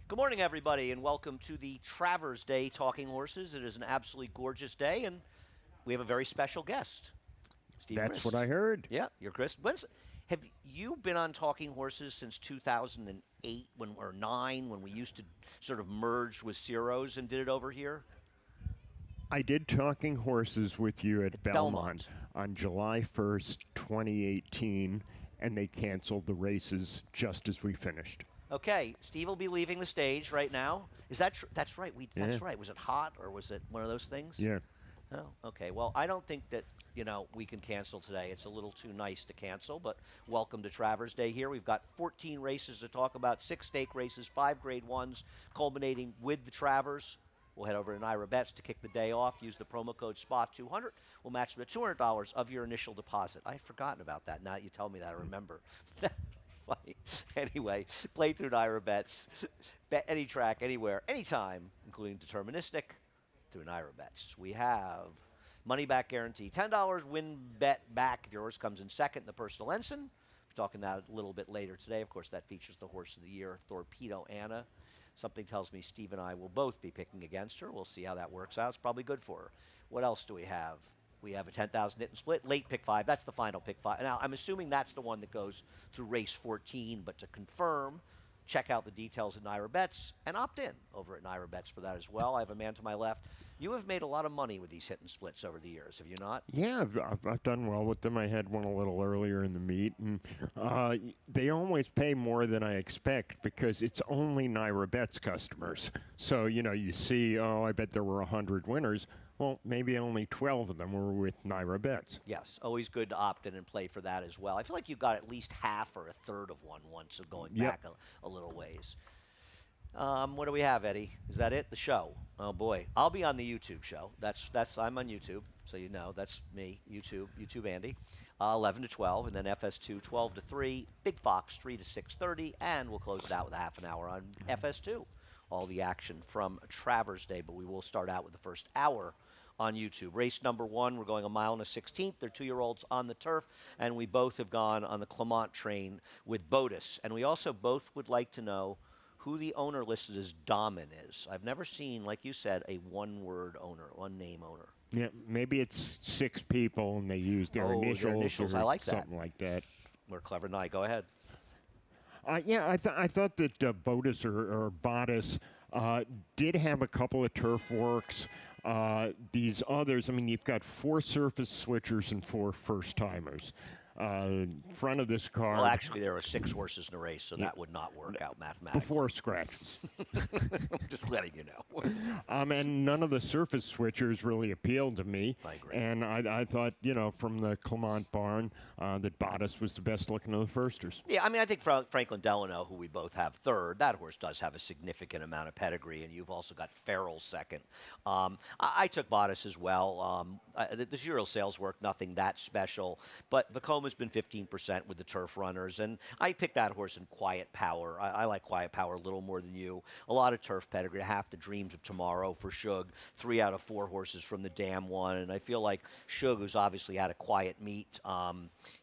Good morning, everybody, and welcome to the Travers Day Talking Horses. It is an absolutely gorgeous day, and we have a very special guest, Steve That's Christ. what I heard. Yeah, you're Chris. Have you been on Talking Horses since 2008 or 9 when we used to sort of merge with Ciro's and did it over here? I did Talking Horses with you at Belmont. on July 1st, 2018, and they canceled the races just as we finished. Okay, Steve will be leaving the stage right now. Is that true? That's right. That's Yeah. right. Was it hot or was it one of those things? Yeah. Oh, okay. Well, I don't think that, we can cancel today. It's a little too nice to cancel, but welcome to Travers Day here. We've got 14 races to talk about, 6 stake races, 5 grade ones, culminating with the Travers. We'll head over to Naira Bets to kick the day off. Use the promo code SPA200. We'll match them to $200 of your initial deposit. I had forgotten about that. Now that you tell me that, I remember. Funny. Anyway, play through Naira Bets. Bet any track, anywhere, anytime, including deterministic, through Naira Bets. We have money back guarantee. $10 win bet back if your horse comes in second in the personal ensign. We're talking that a little bit later today. Of course, that features the horse of the year, Torpedo Anna. Something tells me Steve and I will both be picking against her. We'll see how that works out. It's probably good for her. What else do we have? We have a 10,000 hit and split, late pick 5. That's the final pick 5. Now, I'm assuming that's the one that goes through race 14, but to confirm, check out the details at Naira Bets and opt in over at Naira Bets for that as well. I have a man to my left. You have made a lot of money with these hit and splits over the years, have you not? Yeah, I've done well with them. I had one a little earlier in the meet, and they always pay more than I expect because it's only Naira Bets customers. So, you see, I bet there were 100 winners. Well, maybe only 12 of them were with Naira Bets. Yes, always good to opt in and play for that as well. I feel like you got at least half or a third of one once, so going back a little ways. What do we have, Eddie? Is that it? The show? Oh boy, I'll be on the YouTube show. I'm on YouTube, so you know that's me. YouTube Andy, 11 to 12, and then FS2 12 to 3, Big Fox 3 to 6:30, and we'll close it out with a half an hour on FS2. All the action from Travers Day, but we will start out with the first hour on YouTube. Race number 1, we're going a mile and a 16th. They're 2-year-olds on the turf, and we both have gone on the Clement train with Botus. And we also both would like to know who the owner listed as Dahmen is. I've never seen, like you said, a one-word owner, one-name owner. Yeah, maybe it's 6 people and they use their initials I like that. something like that. We're clever night. Go ahead. I thought that Botus or Bottas did have a couple of turf works. These others, you've got 4 surface switchers and 4 first-timers. Front of this car. Well, actually, there are 6 horses in a race, so that would not work out mathematically. Before scratches. I'm just letting you know. And none of the surface switchers really appealed to me. I agree. And I thought, from the Clement barn, that Bottas was the best looking of the firsters. Yeah, I think Franklin Delano, who we both have third, that horse does have a significant amount of pedigree, and you've also got Farrell second. I took Bottas as well. The serial sales work, nothing that special, but Vacoma's been 15% with the turf runners, and I picked that horse in Quiet Power. I like Quiet Power a little more than you. A lot of turf pedigree, half the Dreams of Tomorrow for Shug, 3 out of 4 horses from the Dam one, and I feel like Shug, who's obviously had a quiet meet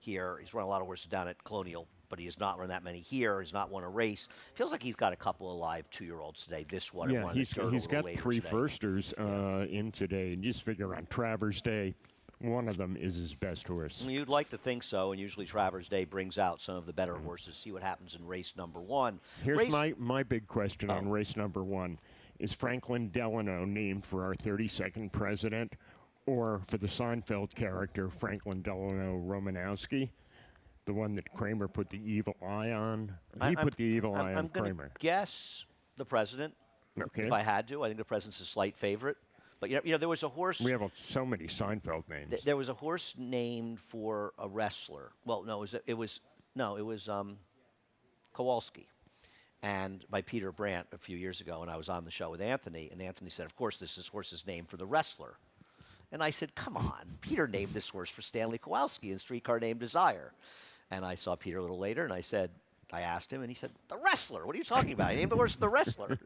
here, he's run a lot of horses down at Colonial, but he has not run that many here. He's not won a race. Feels like he's got a couple of live 2-year-olds today. This one and one. He's got 3 today. firsters in today, and just figure on Travers Day, one of them is his best horse. You'd like to think so, and usually Travers Day brings out some of the better horses. See what happens in race number 1. Here's my big question on race number 1. Is Franklin Delano named for our 32nd president, or for the Seinfeld character Franklin Delano Romanowski, the one that Kramer put the evil eye on? He put the evil eye on Kramer. I'm going to guess the president, Okay. if I had to. I think the president's a slight favorite. But, there was a horse. We have so many Seinfeld names. There was a horse named for a wrestler. Well, no, it was Kowalski, and by Peter Brandt a few years ago, and I was on the show with Anthony, and Anthony said, of course, this horse is named for the wrestler. And I said, come on, Peter named this horse for Stanley Kowalski in Streetcar Named Desire. And I saw Peter a little later, and I asked him, and he said, the wrestler. What are you talking about? He named the horse the wrestler.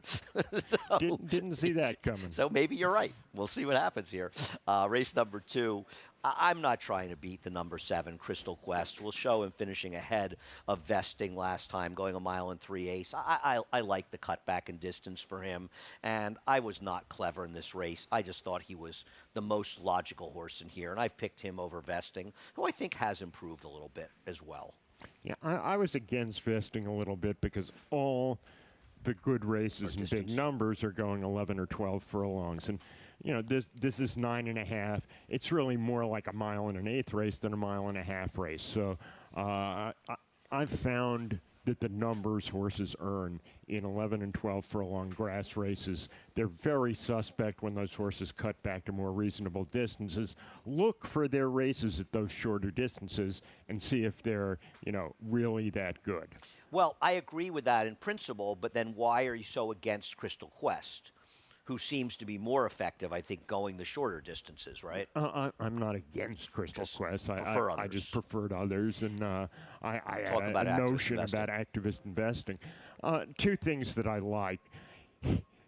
Didn't see that coming. So maybe you're right. We'll see what happens here. Race number 2. I'm not trying to beat the number 7, Crystal Quest. We'll show him finishing ahead of Vesting last time, going 1.3 miles. I like the cutback in distance for him, and I was not clever in this race. I just thought he was the most logical horse in here, and I've picked him over Vesting, who I think has improved a little bit as well. Yeah, I was against Vesting a little bit because all the good races and big numbers are going 11 or 12 furlongs. And, you know, this is 9.5. It's really more like a 1.125 race than a 1.5 mile race. So I've found that the numbers horses earn in 11 and 12 furlong grass races, they're very suspect when those horses cut back to more reasonable distances. Look for their races at those shorter distances and see if they're, you know, really that good. Well, I agree with that in principle, but then why are you so against Crystal Quest, who seems to be more effective, I think, going the shorter distances, right? I'm not against Crystal Quest. I just preferred others, and I Talk had about a notion investing. about activist investing. Two things that I like.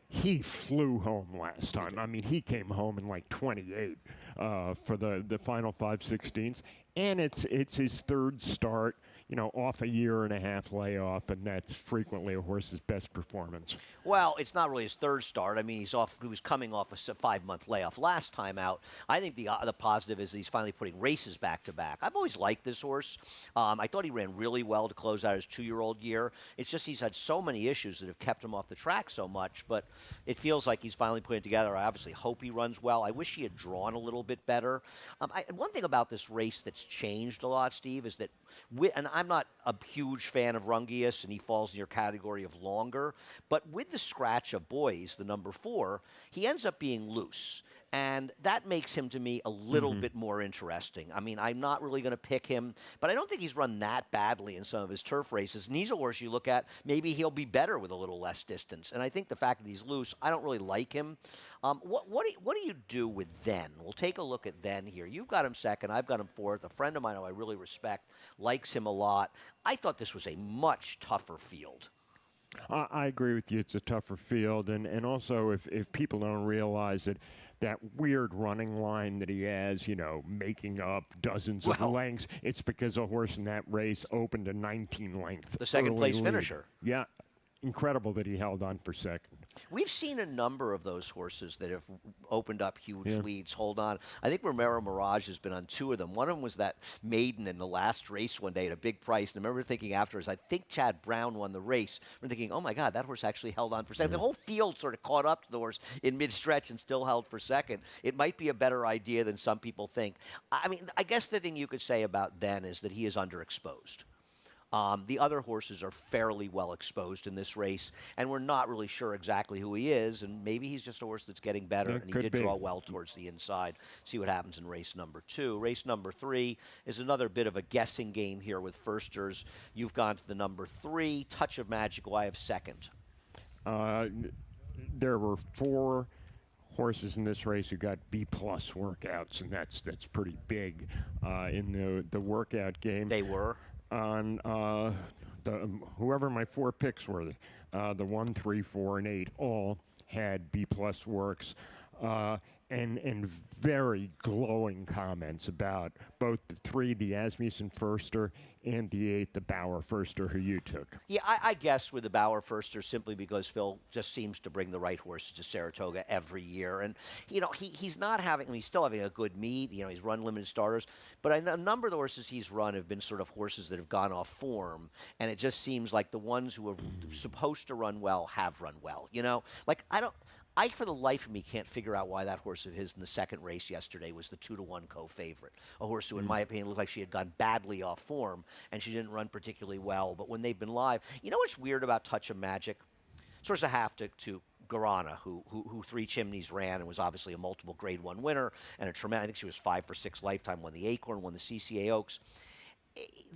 He flew home last time. I mean, he came home in like 28 for the final 5/16s, and it's his third start, you know, off a 1.5 year layoff, and that's frequently a horse's best performance. Well, it's not really his third start. I mean, he was coming off a 5-month layoff last time out. I think the positive is that he's finally putting races back to back. I've always liked this horse. I thought he ran really well to close out his 2-year-old year. It's just he's had so many issues that have kept him off the track so much, but it feels like he's finally putting it together. I obviously hope he runs well. I wish he had drawn a little bit better. One thing about this race that's changed a lot, Steve, is that, and I'm not a huge fan of Rungius, and he falls in your category of longer, but with the scratch of Boys, the number 4, he ends up being loose. And that makes him, to me, a little bit more interesting. I mean, I'm not really going to pick him, but I don't think he's run that badly in some of his turf races. And he's a horse you look at, maybe he'll be better with a little less distance. And I think the fact that he's loose, I don't really like him. What do you do with Then? We'll take a look at Then here. You've got him second. I've got him fourth. A friend of mine who I really respect likes him a lot. I thought this was a much tougher field. I agree with you. It's a tougher field. And also, if people don't realize that weird running line that he has, you know, making up dozens of lengths, it's because a horse in that race opened a 19 length. The second place lead. finisher. Yeah. Incredible that he held on for second. We've seen a number of those horses that have opened up huge leads. Hold on. I think Romero Mirage has been on 2 of them. One of them was that maiden in the last race one day at a big price. And I remember thinking afterwards, I think Chad Brown won the race. We're thinking, oh, my God, that horse actually held on for second. The whole field sort of caught up to the horse in mid-stretch and still held for second. It might be a better idea than some people think. I mean, I guess the thing you could say about Then is that he is underexposed. The other horses are fairly well exposed in this race, and we're not really sure exactly who he is, and maybe he's just a horse that's getting better, and he did draw well towards the inside. See what happens in race number 2. Race number 3 is another bit of a guessing game here with firsters. You've gone to the number 3, Touch of Magic, who I have second. There were 4 horses in this race who got B-plus workouts, and that's pretty big in the workout game. They were? On whoever my 4 picks were, the 1, 3, 4, and 8 all had B-plus works, and very glowing comments about both the 3, the Asmussen Firster, and the 8, the Bauer Firster, who you took. Yeah, I guess with the Bauer Firster simply because Phil just seems to bring the right horses to Saratoga every year. And, you know, he's not having, I mean, he's still having a good meet. You know, he's run limited starters. But a number of the horses he's run have been sort of horses that have gone off form. And it just seems like the ones who are supposed to run well have run well. You know, like I, for the life of me, can't figure out why that horse of his in the second race yesterday was the 2-1 co-favorite. A horse who, in my opinion, looked like she had gone badly off form, and she didn't run particularly well. But when they've been live, you know what's weird about Touch of Magic? Sort of half to Garana, who 3 Chimneys ran and was obviously a multiple Grade 1 winner, and a tremendous, I think she was 5 for 6 lifetime, won the Acorn, won the CCA Oaks.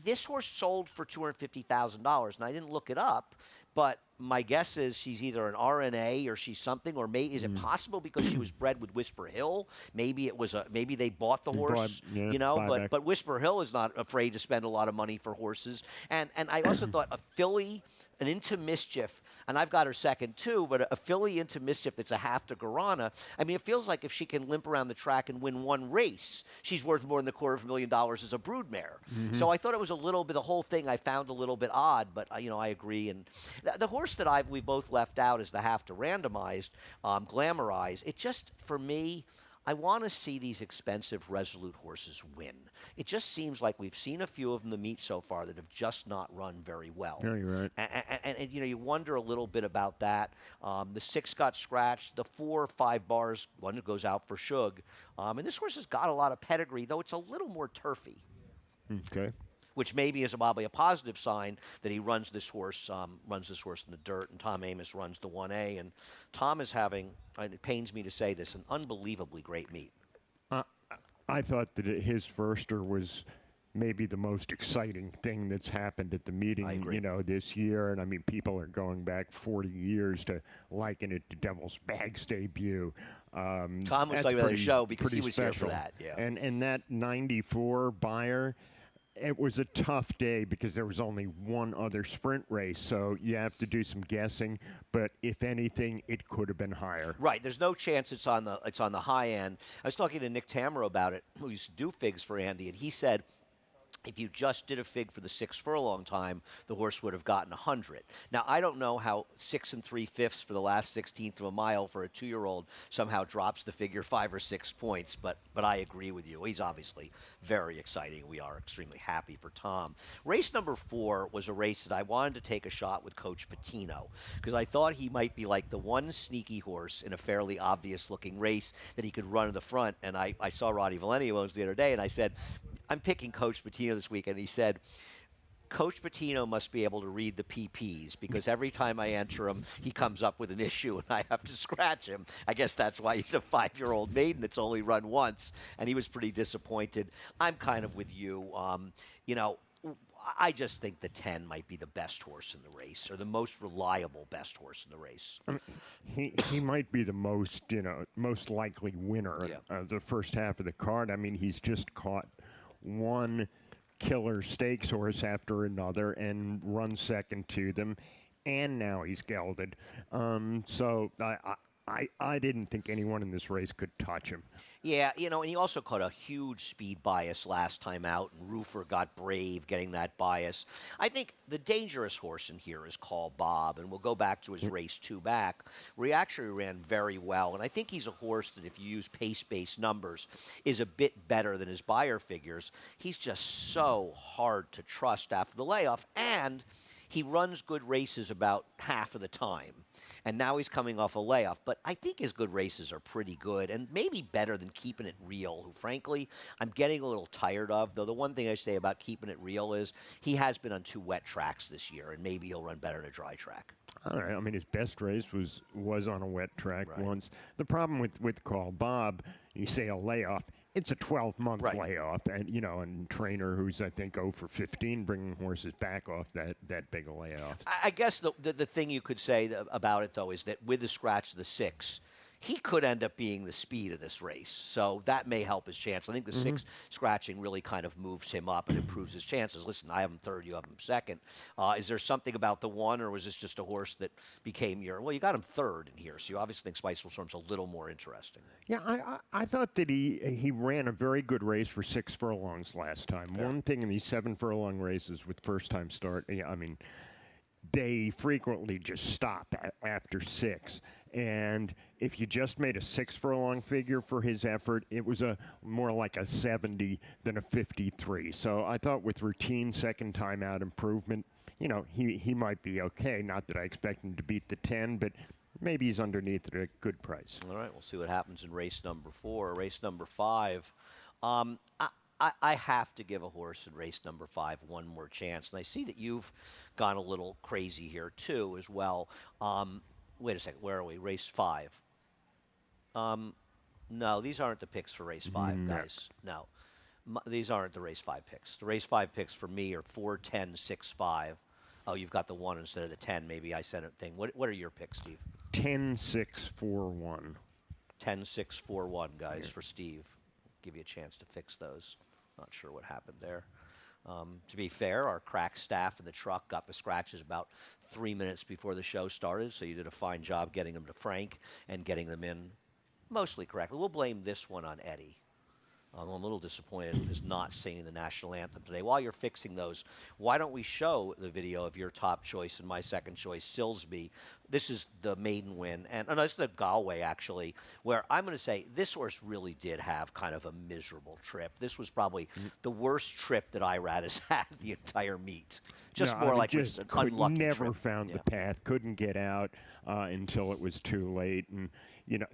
This horse sold for $250,000, and I didn't look it up, but my guess is she's either an RNA or she's something, or is it possible because she was bred with Whisper Hill? Maybe maybe they bought the horse, you know. But Whisper Hill is not afraid to spend a lot of money for horses. And I also thought a filly an Into Mischief, and I've got her second too, but a filly Into Mischief that's a half to Guarana. I mean, it feels like if she can limp around the track and win one race, she's worth more than $250,000 as a broodmare. So I thought it was a little bit, the whole thing I found a little bit odd, but I agree. And the horse that we both left out is the half to randomized, Glamorize. It just, for me, I want to see these expensive Resolute horses win. It just seems like we've seen a few of them in the meet so far that have just not run very well. Yeah, you're right. And you wonder a little bit about that. The 6 got scratched. The 4 or 5 bars, one goes out for Shug. And this horse has got a lot of pedigree, though it's a little more turfy. Okay. Which maybe is probably a positive sign that he runs this horse in the dirt, and Tom Amoss runs the 1A. And Tom is having, and it pains me to say this, an unbelievably great meet. I thought that his firster was maybe the most exciting thing that's happened at the meeting, this year. And I mean, people are going back 40 years to liken it to Devil's Bag's debut. Tom was talking about the show because he was special. here for that. Yeah. And that 94 Beyer, it was a tough day because there was only one other sprint race, so you have to do some guessing. But if anything, it could have been higher. Right. There's no chance it's on the high end. I was talking to Nick Tamero about it, who used to do figs for Andy, and he said, if you just did a fig for the 6 furlong time, the horse would have gotten 100. Now, I don't know how 6 3/5 for the last 16th of a mile for a 2-year-old somehow drops the figure 5 or 6 points, but I agree with you. He's obviously very exciting. We are extremely happy for Tom. Race number 4 was a race that I wanted to take a shot with Coach Patino because I thought he might be like the one sneaky horse in a fairly obvious-looking race that he could run in the front. And I saw Roddy Valenti the other day, and I said, I'm picking Coach Patino this week, and he said, Coach Patino must be able to read the PPs because every time I enter him, he comes up with an issue and I have to scratch him. I guess that's why he's a 5-year-old maiden that's only run once, and he was pretty disappointed. I'm kind of with you. I just think the 10 might be the best horse in the race, or the most reliable best horse in the race. I mean, he might be the most likely winner of the first half of the card. I mean, he's just caught one killer stakes horse after another and run second to them, and now he's gelded. So I didn't think anyone in this race could touch him. Yeah, and he also caught a huge speed bias last time out, and Roofer got brave getting that bias. I think the dangerous horse in here is Call Bob, and we'll go back to his race 2 back, where he actually ran very well. And I think he's a horse that, if you use pace-based numbers, is a bit better than his Beyer figures. He's just so hard to trust after the layoff, and he runs good races about half of the time. And now he's coming off a layoff. But I think his good races are pretty good and maybe better than Keeping It Real, who, frankly, I'm getting a little tired of. Though the one thing I say about Keeping It Real is he has been on 2 wet tracks this year, and maybe he'll run better in a dry track. All right. I mean, his best race was on a wet track once. The problem with Call Bob, you say a layoff, it's a 12-month layoff, and and trainer who's, I think, 0 for 15 bringing horses back off that big a layoff. I guess the thing you could say about it, though, is that with the scratch of the 6, he could end up being the speed of this race. So that may help his chance. I think the 6 scratching really kind of moves him up and improves his chances. Listen, I have him third, you have him second. Is there something about the 1, or was this just a horse that became you got him third in here, so you obviously think Spiceful Storm's a little more interesting. Yeah, I thought that he ran a very good race for 6 furlongs last time. Yeah. One thing in these 7 furlong races with first-time start, I mean, they frequently just stop after 6. And if you just made a 6 furlong figure for his effort, it was more like a 70 than a 53. So I thought with routine second time out improvement, he might be okay. Not that I expect him to beat the 10, but maybe he's underneath at a good price. All right, we'll see what happens in race number 4. Race number 5. I have to give a horse in race number 5 one more chance. And I see that you've gone a little crazy here, too, as well. Wait a second. Where are we? Race 5. No, these aren't the picks for race 5, guys. No. These aren't the race 5 picks. The race 5 picks for me are 4, 10, 6, 5. Oh, you've got the 1 instead of the 10. Maybe I sent a thing. What are your picks, Steve? 10, 6, 4, 1. 10, 6, 4, 1, guys, for Steve. Give you a chance to fix those. Not sure what happened there. To be fair, our crack staff in the truck got the scratches about 3 minutes before the show started, so you did a fine job getting them to Frank and getting them in mostly correctly. We'll blame this one on Eddie. I'm a little disappointed in his not singing the national anthem today. While you're fixing those, why don't we show the video of your top choice and my second choice, Silsby? This is the maiden win, and no, it's the Galway, actually, where I'm going to say this horse really did have kind of a miserable trip. This was probably the worst trip that Irad has had the entire meet. Just No, more I mean, like just an could, unlucky never trip. found the Yeah. path, couldn't get out until it was too late. And, you know,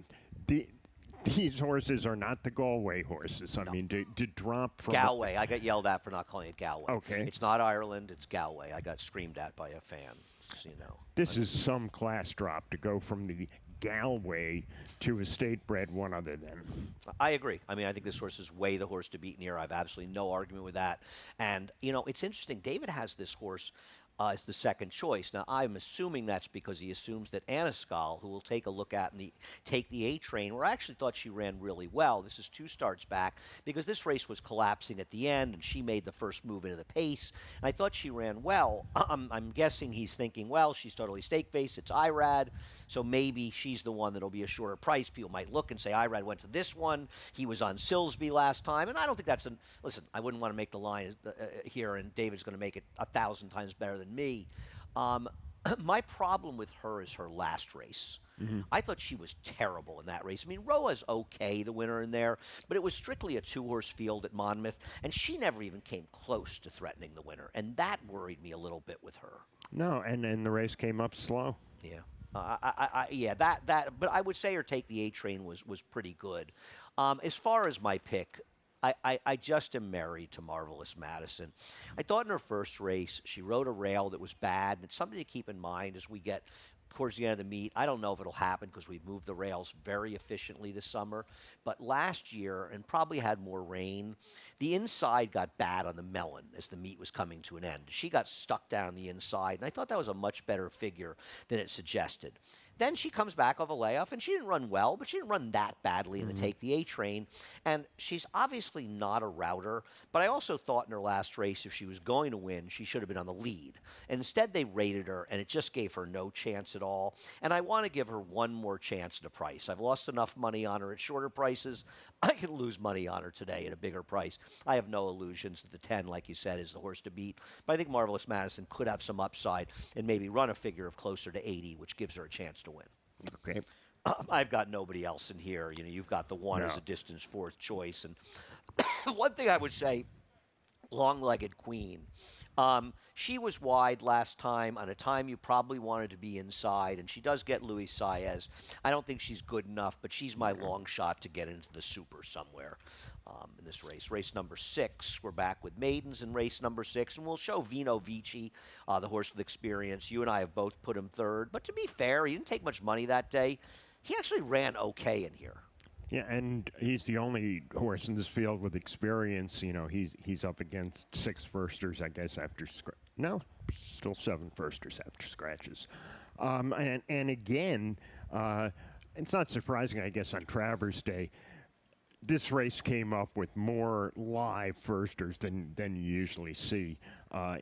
these horses are not the Galway horses. I mean, to drop from Galway. I got yelled at for not calling it Galway. Okay. It's not Ireland, it's Galway. I got screamed at by a fan, so you know. This is some class drop to go from the Galway to a state-bred one other than. I agree. I mean, I think this horse is way the horse to beat in here. I have absolutely no argument with that. And, you know, it's interesting. David has this horse as the second choice. Now, I'm assuming that's because he assumes that Anaskal, who we'll take a look at and take the A train, where I actually thought she ran really well. This is 2 starts back because this race was collapsing at the end, and she made the first move into the pace. And I thought she ran well. I'm guessing he's thinking, well, she's totally stake face. It's Irad, so maybe she's the one that'll be a shorter price. People might look and say, Irad went to this one. He was on Silsby last time, and I don't think that's an. Listen, I wouldn't want to make the line here, and David's going to make it 1,000 times better than me. My problem with her is her last race. I thought she was terrible in that race. I mean, Roa's okay, the winner in there, but it was strictly a 2-horse field at Monmouth, and she never even came close to threatening the winner, and that worried me a little bit with her. No, and the race came up slow. Yeah. Yeah, but I would say her take the A train was pretty good. As far as my pick, I just am married to Marvelous Madison. I thought in her first race she rode a rail that was bad, and it's something to keep in mind as we get towards the end of the meet. I don't know if it'll happen because we've moved the rails very efficiently this summer, but last year, and probably had more rain, the inside got bad on the melon as the meet was coming to an end. She got stuck down the inside, and I thought that was a much better figure than it suggested. Then she comes back off a layoff, and she didn't run well, but she didn't run that badly in the Take the A train. And she's obviously not a router, but I also thought in her last race, if she was going to win, she should have been on the lead. And instead, they rated her, and it just gave her no chance at all. And I want to give her one more chance at a price. I've lost enough money on her at shorter prices. I can lose money on her today at a bigger price. I have no illusions that the 10, like you said, is the horse to beat. But I think Marvelous Madison could have some upside and maybe run a figure of closer to 80, which gives her a chance to win. Okay. I've got nobody else in here. You know, you've got the one No. as a distance 4th choice. And one thing I would say, Long-Legged Queen. She was wide last time on a time you probably wanted to be inside, and she does get Luis Saez. I don't think she's good enough, but she's my long shot to get into the super somewhere in this race. Race number 6, we're back with maidens in race number 6, and we'll show Vino Vici, the horse with experience. You and I have both put him 3rd, but to be fair, he didn't take much money that day. He actually ran okay in here. Yeah, and he's the only horse in this field with experience. You know, he's up against 6 firsters, I guess, after no, still 7 firsters after scratches. And again, it's not surprising, I guess, on Travers Day. This race came up with more live firsters than you usually see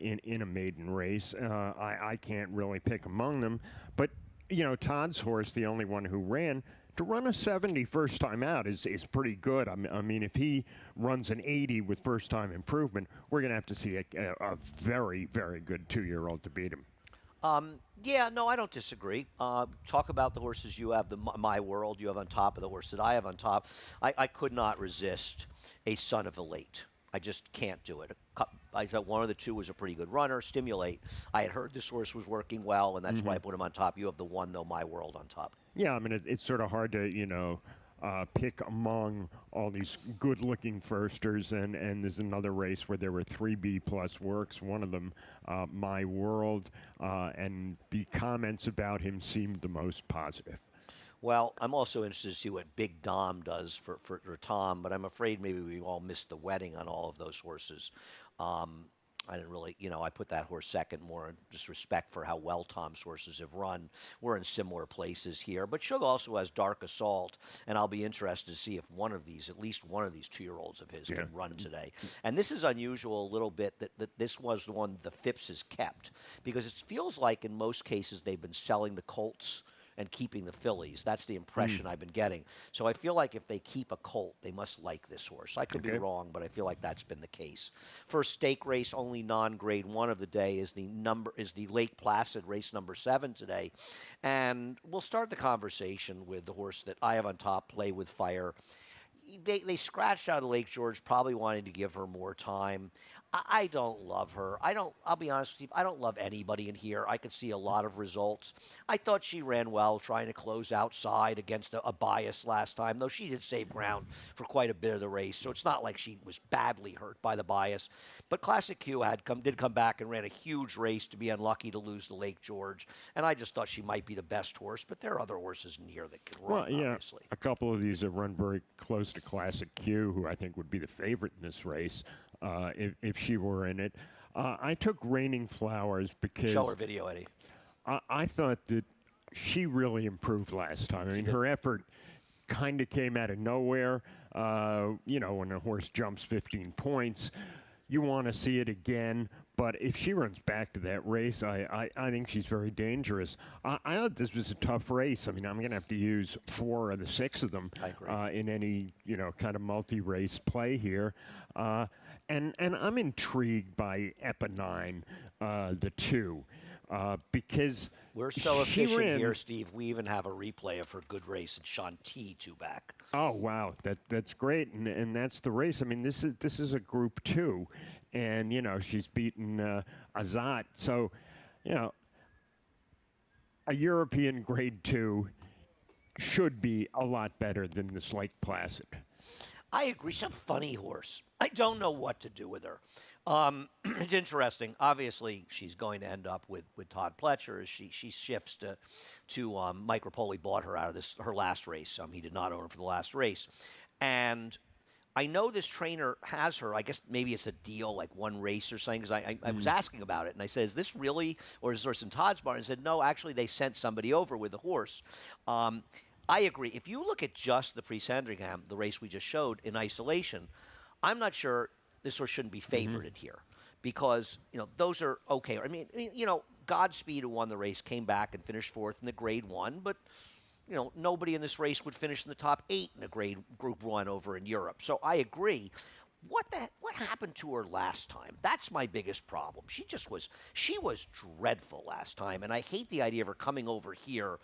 in a maiden race. I can't really pick among them, but you know, Todd's horse, the only one who ran. To run a 70 first time out is pretty good. I mean, if he runs an 80 with first time improvement, we're going to have to see a very, very good 2-year-old to beat him. Yeah, no, I don't disagree. Talk about the horses you have, My World you have on top of the horse that I have on top. I could not resist a Son of the Late. I just can't do it. I thought one of the 2 was a pretty good runner. Stimulate. I had heard this horse was working well, and that's why I put him on top. You have the one, though, My World on top. Yeah, I mean, it's sort of hard to, you know, pick among all these good-looking firsters, and there's another race where there were 3 B-plus works, one of them, My World, and the comments about him seemed the most positive. Well, I'm also interested to see what Big Dom does for Tom, but I'm afraid maybe we all missed the wedding on all of those horses. I didn't really, I put that horse second more in just respect for how well Tom's horses have run. We're in similar places here. But Sugar also has Dark Assault, and I'll be interested to see if at least one of these 2-year-olds of his can run today. And this is unusual a little bit that this was the one the Phipps has kept, because it feels like in most cases they've been selling the colts and keeping the fillies. That's the impression I've been getting. So I feel like if they keep a colt, they must like this horse. I could be wrong, but I feel like that's been the case. First stake race, only non-grade 1 of the day, is the Lake Placid race number 7 today. And we'll start the conversation with the horse that I have on top, Play With Fire. They scratched out of Lake George, probably wanting to give her more time. I don't love her. I'll be honest with you, I don't love anybody in here. I could see a lot of results. I thought she ran well trying to close outside against a bias last time, though she did save ground for quite a bit of the race, so it's not like she was badly hurt by the bias. But Classic Q did come back and ran a huge race to be unlucky to lose to Lake George, and I just thought she might be the best horse, but there are other horses in here that can run, obviously. A couple of these have run very close to Classic Q, who I think would be the favorite in this race. If she were in it. I took Raining Flowers because... Show her video, Eddie. I thought that she really improved last time. I mean, her effort kind of came out of nowhere. When a horse jumps 15 points, you want to see it again. But if she runs back to that race, I think she's very dangerous. I thought this was a tough race. I mean, I'm going to have to use 4 of the 6 of them in any, kind of multi-race play here. And I'm intrigued by Eponine, the 2, because we're so efficient here, Steve. We even have a replay of her good race at Chantilly 2 back. Oh wow, that's great, and that's the race. I mean, this is a Group 2, and she's beaten Azat, so a European Grade 2 should be a lot better than this Lake Placid. I agree. She's a funny horse. I don't know what to do with her. It's interesting. Obviously, she's going to end up with Todd Pletcher as she shifts to Mike Rapoli bought her out of her last race. He did not own her for the last race. And I know this trainer has her. I guess maybe it's a deal, like one race or something, because I was asking about it. And I said, is this really, or is there some Todd's barn? And he said, no, actually, they sent somebody over with the horse. I agree. If you look at just the Prix Sandringham, the race we just showed, in isolation, I'm not sure this horse shouldn't be favorited here, because those are okay. I mean, Godspeed, who won the race, came back and finished 4th in the Grade 1, but nobody in this race would finish in the top 8 in a Group 1 over in Europe. So I agree. What happened to her last time? That's my biggest problem. She was dreadful last time, and I hate the idea of her coming over here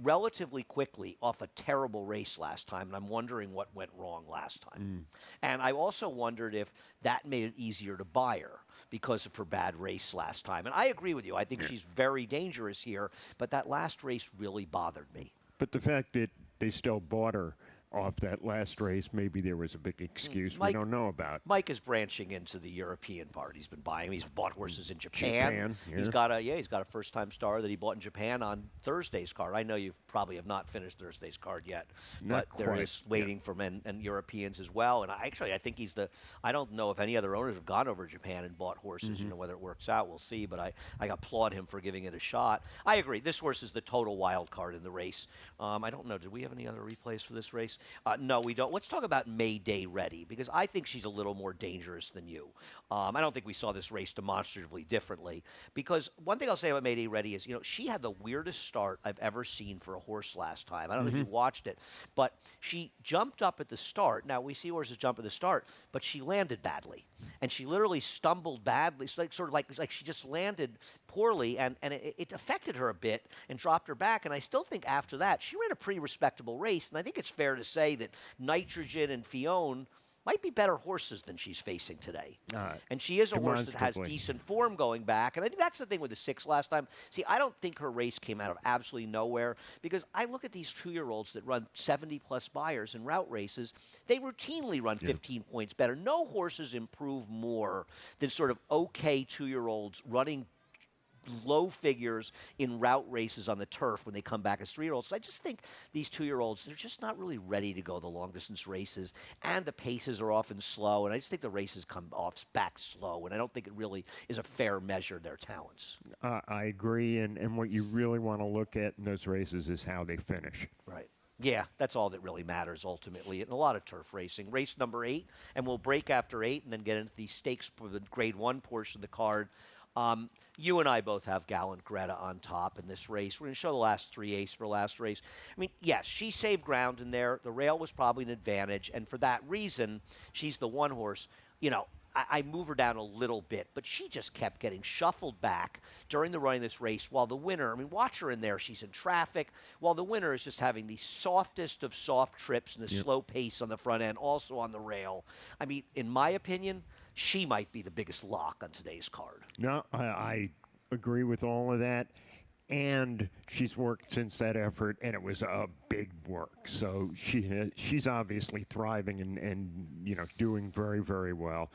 relatively quickly off a terrible race last time, and I'm wondering what went wrong last time. And I also wondered if that made it easier to buy her because of her bad race last time. And I agree with you. I think she's very dangerous here, but that last race really bothered me. But the fact that they still bought her off that last race, maybe there was a big excuse we don't know about. Mike is branching into the European part. He's been buying. He's bought horses in Japan. He's got a first-time star that he bought in Japan on Thursday's card. I know you probably have not finished Thursday's card yet, but there is waiting for men and Europeans as well. And I think he's I don't know if any other owners have gone over to Japan and bought horses. Whether it works out, we'll see. But I applaud him for giving it a shot. I agree. This horse is the total wild card in the race. I don't know. Did we have any other replays for this race? No, we don't. Let's talk about Mayday Ready, because I think she's a little more dangerous than you. I don't think we saw this race demonstratively differently, because one thing I'll say about Mayday Ready is, she had the weirdest start I've ever seen for a horse last time. I don't know if you watched it, but she jumped up at the start. Now, we see horses jump at the start, but she landed badly, and she literally stumbled badly. It's like she just landed poorly, and it affected her a bit and dropped her back. And I still think after that, she ran a pretty respectable race, and I think it's fair to say that Nitrogen and Fione might be better horses than she's facing today. And she is a horse that has decent form going back. And I think that's the thing with the 6 last time. See, I don't think her race came out of absolutely nowhere, because I look at these 2-year-olds that run 70-plus buyers in route races. They routinely run 15 points better. No horses improve more than sort of okay 2-year-olds running low figures in route races on the turf when they come back as 3-year-olds. So I just think these 2-year-olds, they're just not really ready to go the long distance races, and the paces are often slow, and I just think the races come off back slow, and I don't think it really is a fair measure of their talents. I agree, and what you really want to look at in those races is how they finish. Right. Yeah, that's all that really matters ultimately in a lot of turf racing. Race number 8, and we'll break after 8 and then get into the stakes for the Grade 1 portion of the card. You and I both have Gallant Greta on top in this race. We're going to show the last 3 ace for last race. I mean, yes, she saved ground in there. The rail was probably an advantage, and for that reason, she's the one horse. You know, I move her down a little bit, but she just kept getting shuffled back during the running of this race while the winner, I mean, watch her in there. She's in traffic while the winner is just having the softest of soft trips and the slow pace on the front end, also on the rail. I mean, in my opinion, she might be the biggest lock on today's card. No, I agree with all of that. And she's worked since that effort, and it was a big work. So she's obviously thriving and doing very, very well.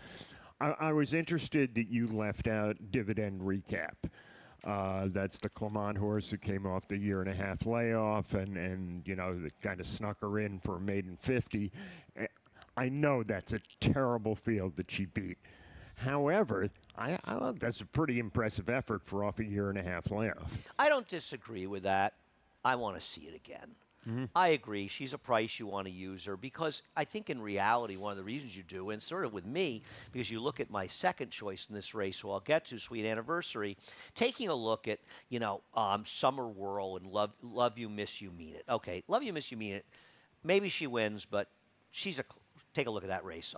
I was interested that you left out Dividend Recap. That's the Clement horse who came off the 1.5-year layoff and that kind of snuck her in for a maiden 50. I know that's a terrible field that she beat. However, I that's a pretty impressive effort for off a 1.5-year layoff. I don't disagree with that. I want to see it again. I agree. She's a price you want to use her because I think in reality, one of the reasons you do, and sort of with me, because you look at my second choice in this race, who I'll get to, Sweet Anniversary, taking a look at, Summer Whirl and Love You, Miss You, Mean It. Okay, Love You, Miss You, Mean It. Maybe she wins, but she's a take a look at that race.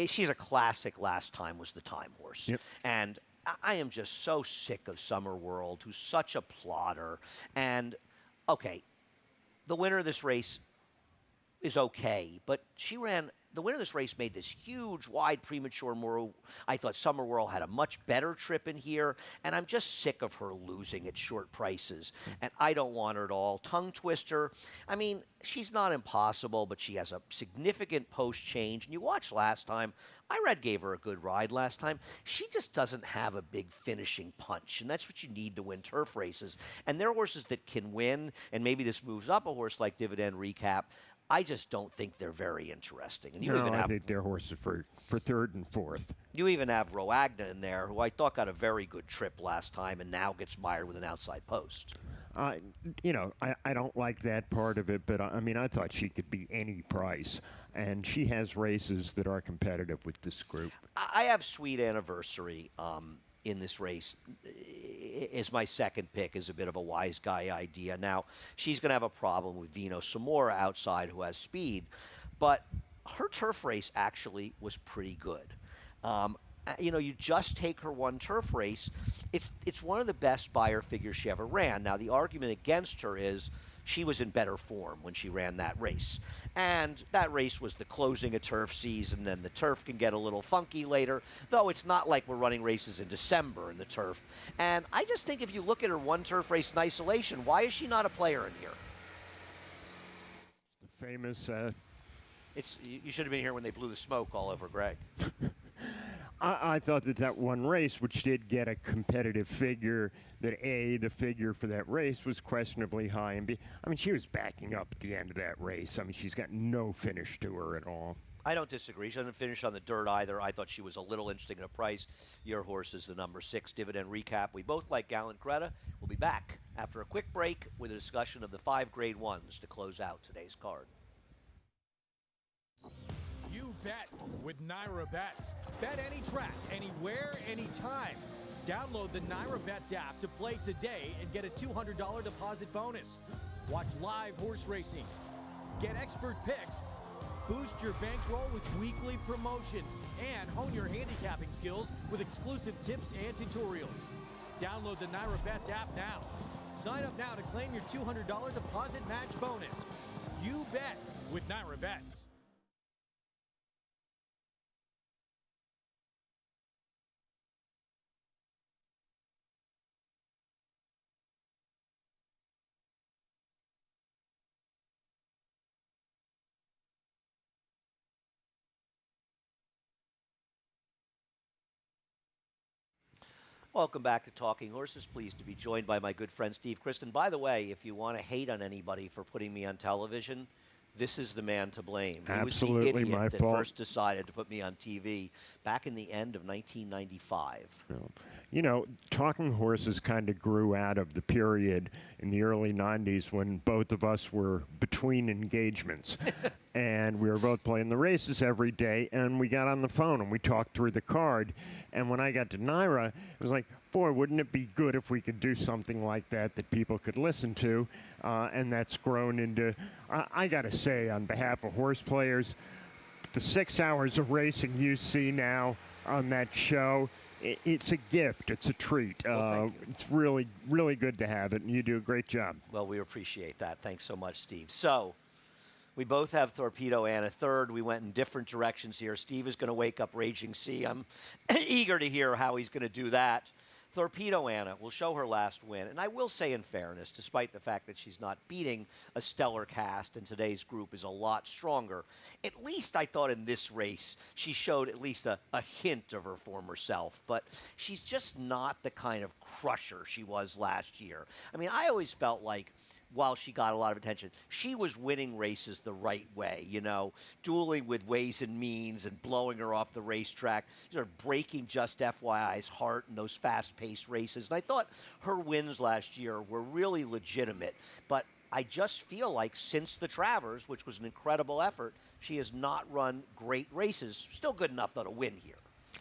She's a classic. Last Time was the time horse. Yep. And I am just so sick of Summer World, who's such a plotter. And, okay, the winner of this race is okay, but the winner of this race made this huge, wide, premature move. I thought Summer Whirl had a much better trip in here, and I'm just sick of her losing at short prices, and I don't want her at all. Tongue Twister, I mean, she's not impossible, but she has a significant post change, and you watched last time. Irad gave her a good ride last time. She just doesn't have a big finishing punch, and that's what you need to win turf races. And there are horses that can win, and maybe this moves up a horse like Dividend Recap. I just don't think they're very interesting. And I think they're horses for third and fourth. You even have Roagna in there, who I thought got a very good trip last time and now gets mired with an outside post. I don't like that part of it, but I thought she could be any price. And she has races that are competitive with this group. I have Sweet Anniversary in this race is my second pick, is a bit of a wise guy idea. Now, she's going to have a problem with Vino Samora outside, who has speed, but her turf race actually was pretty good. You just take her one turf race. It's one of the best Beyer figures she ever ran. Now, the argument against her is she was in better form when she ran that race. And that race was the closing of turf season, and the turf can get a little funky later, though it's not like we're running races in December in the turf. And I just think if you look at her one turf race in isolation, why is she not a player in here? The famous... You should have been here when they blew the smoke all over Greg. I thought that one race, which did get a competitive figure, that the figure for that race was questionably high, and she was backing up at the end of that race. She's got no finish to her at all. I don't disagree. She doesn't finish on the dirt either. I thought she was a little interesting at a price. Your horse is the number 6, Dividend Recap. We both like Gallant Greta. We'll be back after a quick break with a discussion of the 5 Grade 1s to close out today's card. You bet with Naira Bets. Bet any track, anywhere, anytime. Download the Naira Bets app to play today and get a $200 deposit bonus. Watch live horse racing. Get expert picks. Boost your bankroll with weekly promotions and hone your handicapping skills with exclusive tips and tutorials. Download the Naira Bets app now. Sign up now to claim your $200 deposit match bonus. You bet with Naira Bets. Welcome back to Talking Horses. Pleased to be joined by my good friend Steve Kristen. By the way, if you want to hate on anybody for putting me on television, this is the man to blame. Absolutely he was the idiot my that fault. first decided to put me on TV back in the end of 1995. You know, Talking Horses kind of grew out of the period in the early 90s when both of us were between engagements. And we were both playing the races every day, and we got on the phone and we talked through the card. And when I got to NYRA, it was like, boy, wouldn't it be good if we could do something like that that people could listen to? And that's grown into, I got to say, on behalf of horse players, the 6 hours of racing you see now on that show, it's a gift. It's a treat. Well, thank you. It's really, really good to have it, and you do a great job. Well, we appreciate that. Thanks so much, Steve. So, we both have Torpedo Anna third. We went in different directions here. Steve is going to wake up Raging Sea. I'm eager to hear how he's going to do that. Torpedo Anna will show her last win. And I will say, in fairness, despite the fact that she's not beating a stellar cast and today's group is a lot stronger, at least I thought in this race she showed at least a hint of her former self. But she's just not the kind of crusher she was last year. I mean, I always felt like, while she got a lot of attention, she was winning races the right way, you know, dueling with Ways and Means and blowing her off the racetrack, sort of breaking Just FYI's heart in those fast-paced races. And I thought her wins last year were really legitimate, but I just feel like since the Travers, which was an incredible effort, she has not run great races. Still good enough, though, to win here.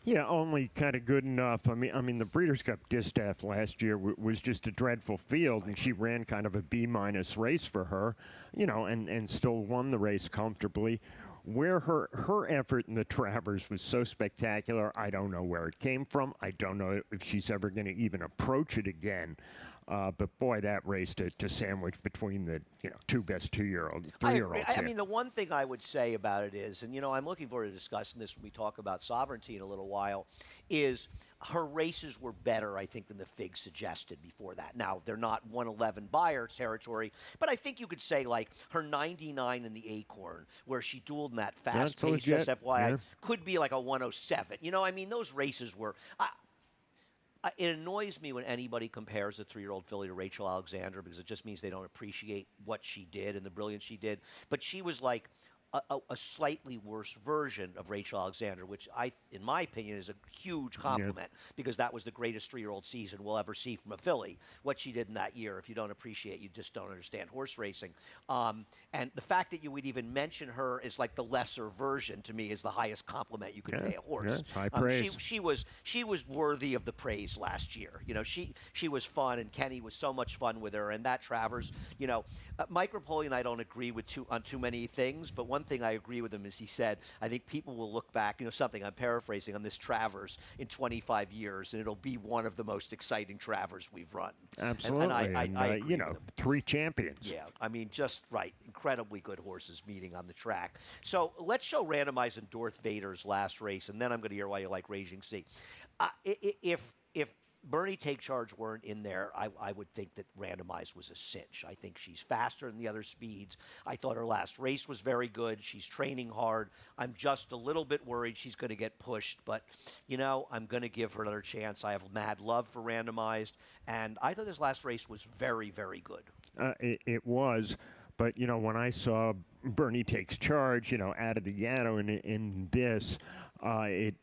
Yeah, only kind of good enough. I mean, the Breeders' Cup Distaff last year was just a dreadful field, and she ran kind of a B-minus race for her, you know, and still won the race comfortably. Where her effort in the Travers was so spectacular, I don't know where it came from. I don't know if she's ever going to even approach it again. But boy, that race to sandwich between the two best 2-year-olds, 3-year-olds. I mean, the one thing I would say about it is, and I'm looking forward to discussing this when we talk about sovereignty in a little while, is her races were better, I think, than the Fig suggested before that. Now, they're not 111 buyer territory, but I think you could say, like, her 99 in the Acorn, where she dueled in that fast pace, just FYI, could be like a 107. I mean, those races were... it annoys me when anybody compares a 3-year-old filly to Rachel Alexander because it just means they don't appreciate what she did and the brilliance she did. But she was like a slightly worse version of Rachel Alexander, which in my opinion, is a huge compliment because that was the greatest 3-year-old season we'll ever see from a filly. What she did in that year, if you don't appreciate, you just don't understand horse racing. And the fact that you would even mention her as like the lesser version to me is the highest compliment you could pay a horse. Yeah, it's high praise. She was worthy of the praise last year. She was fun, and Kenny was so much fun with her. And that Travers, Mike Rapoli and I don't agree on too many things, but one thing I agree with him is he said, I think people will look back, something I'm paraphrasing, on this Travers in 25 years, and it'll be one of the most exciting Travers we've run. Absolutely. And I agree with him. 3 champions. Yeah, I mean, just right. Incredibly good horses meeting on the track. So let's show randomizing Darth Vader's last race, and then I'm going to hear why you like Raging Sea. If Bernie Take Charge weren't in there, I would think that randomized was a cinch. I think she's faster than the other speeds. I thought her last race was very good. She's training hard. I'm just a little bit worried she's going to get pushed, but, I'm going to give her another chance. I have mad love for randomized, and I thought this last race was very, very good. It was. But, when I saw Bernie Takes Charge, out of the Gatto in this, it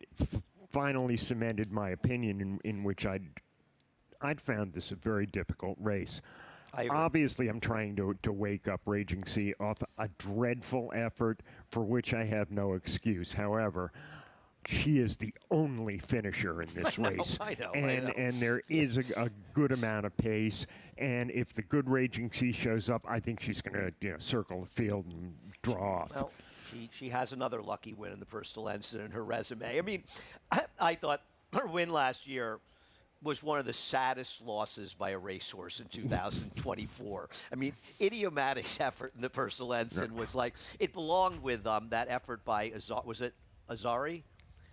finally cemented my opinion in which I'd found this a very difficult race. Obviously, I'm trying to wake up Raging Sea off a dreadful effort for which I have no excuse. However, she is the only finisher in this race. I know. And there is a good amount of pace. And if the good Raging Sea shows up, I think she's going to circle the field and draw off. Well, she has another lucky win in the Personal Ensign in her resume. I mean, I thought her win last year was one of the saddest losses by a racehorse in 2024. I mean, Idiomatic's effort in the Personal Ensign was like, it belonged with that effort by, was it Azari?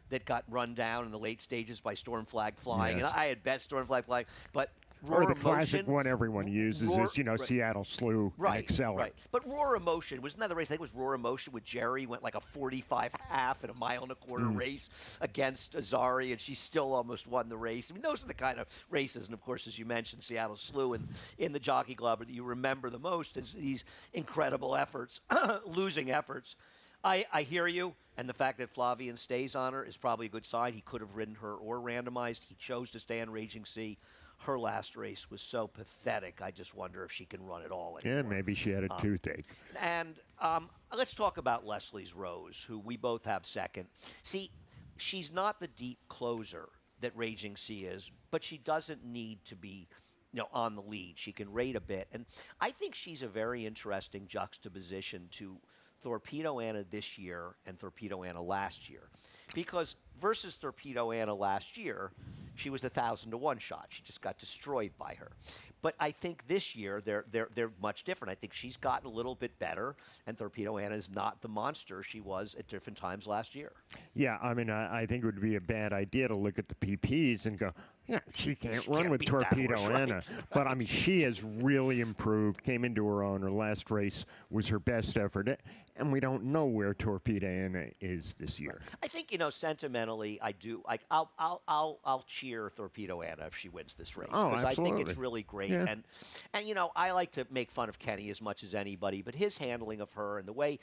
That got run down in the late stages by Storm Flag Flying. Yes. And I had bet Storm Flag Flying, but Roar or the classic Emotion. one everyone uses Roar- is, right. Seattle Slew Right, and Exceller. right. But Roar Emotion was another race. I think it was Roar Emotion with Jerry. Went like a 45 half and a mile and a quarter race against Azari, and she still almost won the race. I mean, those are the kind of races, and of course, as you mentioned, Seattle Slew and in the Jockey Club that you remember the most is these incredible efforts, losing efforts. I hear you, and the fact that Flavian stays on her is probably a good sign. He could have ridden her or randomized. He chose to stay on Raging Sea. Her last race was so pathetic. I just wonder if she can run it all anymore. Yeah, maybe she had a toothache. And let's talk about Leslie's Rose, who we both have second. See, she's not the deep closer that Raging Sea is, but she doesn't need to be on the lead. She can rate a bit. And I think she's a very interesting juxtaposition to Torpedo Anna this year and Torpedo Anna last year. Because versus Torpedo Anna last year, she was the 1,000-to-1 shot. She just got destroyed by her. But I think this year they're much different. I think she's gotten a little bit better, and Torpedo Anna is not the monster she was at different times last year. Yeah, I mean, I think it would be a bad idea to look at the PPs and go, yeah, she can't run with beat that Torpedo horse, Anna. right? But, I mean, she has really improved, came into her own. Her last race was her best effort. And we don't know where Torpedo Anna is this year. I think, sentimentally, I do. I'll cheer Torpedo Anna if she wins this race. Oh, because I think absolutely. it's really great. Yeah. And I like to make fun of Kenny as much as anybody, but his handling of her and the way,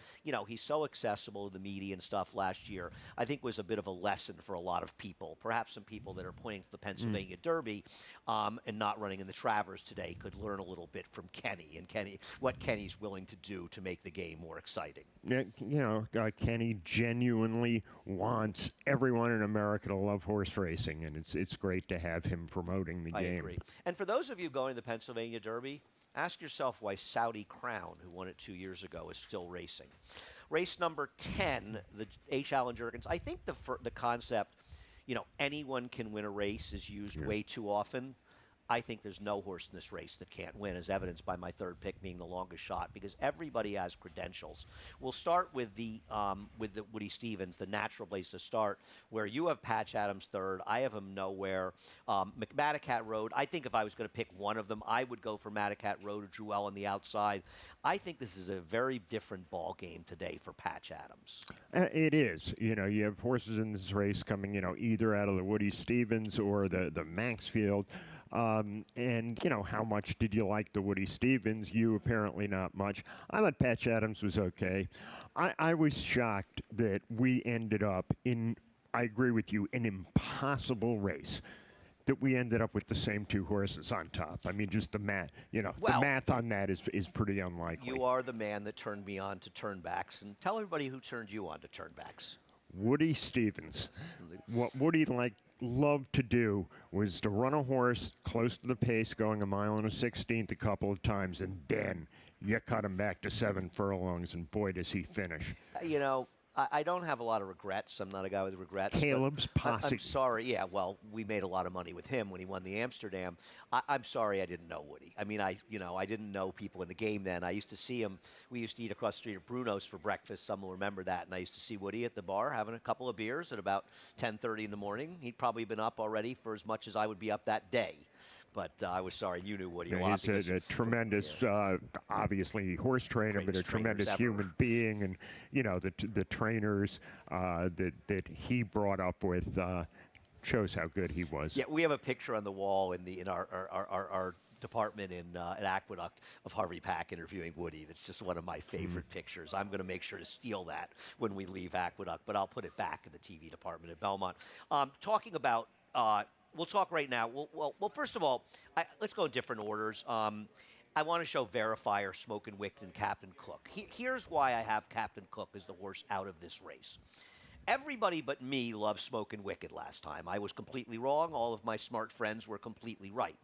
he's so accessible to the media and stuff last year, I think was a bit of a lesson for a lot of people. Perhaps some people that are pointing to the Pennsylvania Derby and not running in the Travers today could learn a little bit from Kenny and what Kenny's willing to do to make the game more exciting. Yeah, Kenny genuinely wants everyone in America to love horse racing, and it's great to have him promoting the I game. agree. And for those of you going to the Pennsylvania Derby, ask yourself why Saudi Crown, who won it 2 years ago, is still racing. Race number 10, the H. Allen Jerkins. I think the concept, anyone can win a race is used way too often. I think there's no horse in this race that can't win, as evidenced by my third pick being the longest shot, because everybody has credentials. We'll start with the Woody Stevens, the natural place to start, where you have Patch Adams third. I have him nowhere. McMadacat Road, I think if I was going to pick one of them, I would go for Madacat Road or Jewel on the outside. I think this is a very different ball game today for Patch Adams. It is. You have horses in this race coming, either out of the Woody Stevens or the Maxfield. And, how much did you like the Woody Stevens? You apparently not much. I thought Patch Adams was okay. I was shocked that we ended up in, I agree with you, an impossible race. That we ended up with the same two horses on top. I mean, just the math, the math on that is pretty unlikely. You are the man that turned me on to turnbacks. And tell everybody who turned you on to turnbacks. Woody Stevens. What Woody loved to do was to run a horse close to the pace, going a mile and a 16th a couple of times, and then you cut him back to 7 furlongs, and boy, does he finish. I don't have a lot of regrets. I'm not a guy with regrets. Caleb's posse. I'm sorry. Yeah, well, we made a lot of money with him when he won the Amsterdam. I'm sorry I didn't know Woody. I mean, I didn't know people in the game then. I used to see him. We used to eat across the street at Bruno's for breakfast. Some will remember that. And I used to see Woody at the bar having a couple of beers at about 10:30 in the morning. He'd probably been up already for as much as I would be up that day. But I was sorry. You knew Woody a lot. He's a tremendous, obviously, horse trainer, but a tremendous human being. And, the trainers that he brought up with shows how good he was. Yeah, we have a picture on the wall in our department at Aqueduct of Harvey Pack interviewing Woody. That's just one of my favorite pictures. I'm going to make sure to steal that when we leave Aqueduct, but I'll put it back in the TV department at Belmont. Talking about... we'll talk right now. Well, first of all, let's go in different orders. I want to show Verifier, Smokin' Wicked, and Captain Cook. Here's why I have Captain Cook as the horse out of this race. Everybody but me loved Smokin' Wicked last time. I was completely wrong. All of my smart friends were completely right.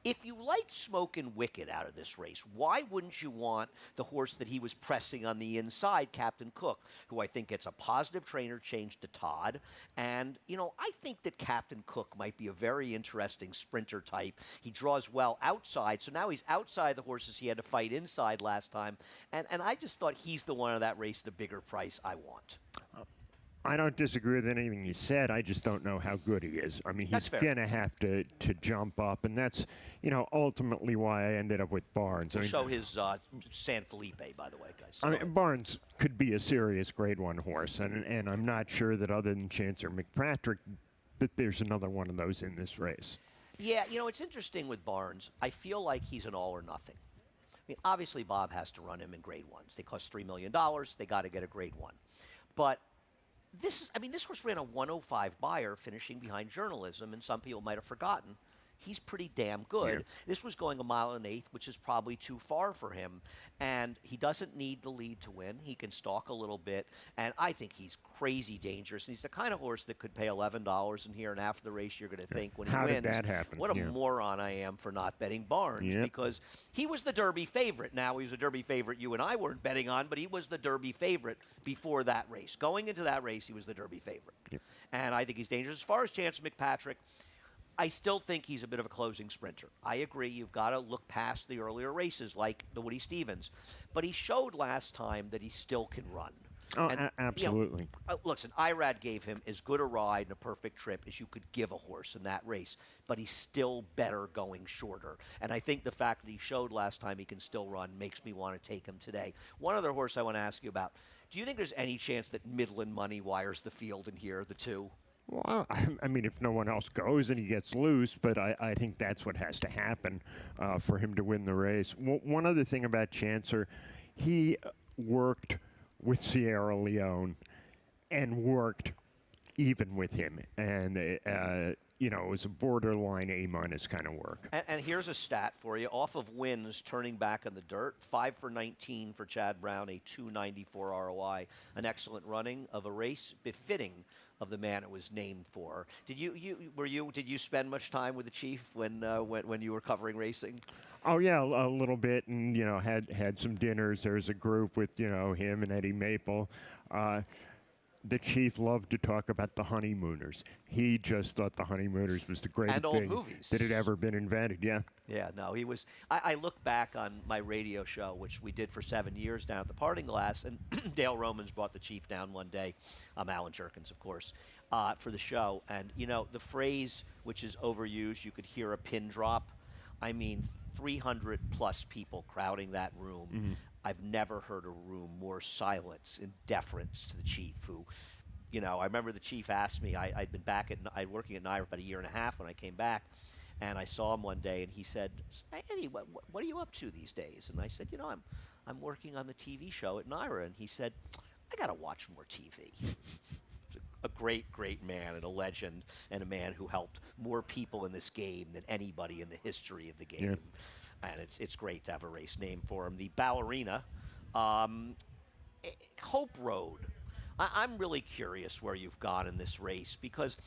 If you liked Smokin' Wicked out of this race, why wouldn't you want the horse that he was pressing on the inside, Captain Cook, who I think gets a positive trainer change to Todd? And, I think that Captain Cook might be a very interesting sprinter type. He draws well outside, so now he's outside the horses he had to fight inside last time. And I just thought he's the one of that race at a bigger price I want. I don't disagree with anything you said. I just don't know how good he is. I mean, That's he's fair. going to have to jump up, and that's, ultimately why I ended up with Barnes. I We'll mean, show his San Felipe, by the way, guys. I Go mean, ahead. Barnes could be a serious Grade 1 horse, and I'm not sure that other than Chancer McPatrick, that there's another one of those in this race. Yeah, it's interesting with Barnes. I feel like he's an all or nothing. I mean, obviously, Bob has to run him in Grade 1s. They cost $3 million. They got to get a Grade 1. But this horse ran a 105 buyer, finishing behind Journalism, and some people might have forgotten. He's pretty damn good. Yeah. This was going a mile and an eighth, which is probably too far for him. And he doesn't need the lead to win. He can stalk a little bit. And I think he's crazy dangerous. And he's the kind of horse that could pay $11 in here. And after the race, you're going to think when he How wins, did that happen? what a Yeah. moron I am for not betting Barnes. Yep. Because he was the Derby favorite. Now, he was a Derby favorite you and I weren't betting on, but he was the Derby favorite before that race. Going into that race, he was the Derby favorite. Yep. And I think he's dangerous. As far as Chance McPatrick, I still think he's a bit of a closing sprinter. I agree, you've got to look past the earlier races like the Woody Stevens. But he showed last time that he still can run. Oh, And, absolutely. Listen, Irad gave him as good a ride and a perfect trip as you could give a horse in that race, but he's still better going shorter. And I think the fact that he showed last time he can still run makes me want to take him today. One other horse I want to ask you about. Do you think there's any chance that Midland Money wires the field in here, the two? Well, I mean, if no one else goes and he gets loose, but I think that's what has to happen for him to win the race. One other thing about Chancer, he worked with Sierra Leone and worked even with him. And, it was a borderline A- kind of work. And here's a stat for you. Off of wins, turning back in the dirt, 5 for 19 for Chad Brown, a 294 ROI. An excellent running of a race befitting of the man it was named for. Did you spend much time with the chief when you were covering racing? Oh yeah, a little bit, and had some dinners. There's a group with him and Eddie Maple. The chief loved to talk about the honeymooners. He just thought the honeymooners was the greatest And old thing movies. that had ever been invented. Yeah. Yeah, no, he was. I look back on my radio show, which we did for 7 years down at the Parting Glass, and Dale Romans brought the chief down one day. Alan Jerkins, of course, for the show. And, the phrase, which is overused, you could hear a pin drop. I mean, 300 plus people crowding that room. Mm-hmm. I've never heard a room more silence and deference to the chief, who, I remember the chief asked me, I'd been I'd working at NYRA about a year and a half when I came back, and I saw him one day, and he said, "Hey, Eddie, what are you up to these days?" And I said, I'm working on the TV show at NYRA. And he said, "I got to watch more TV." A great, great man and a legend, and a man who helped more people in this game than anybody in the history of the game. Yeah. And it's great to have a race named for him. The Ballerina, Hope Road. I'm really curious where you've gone in this race, because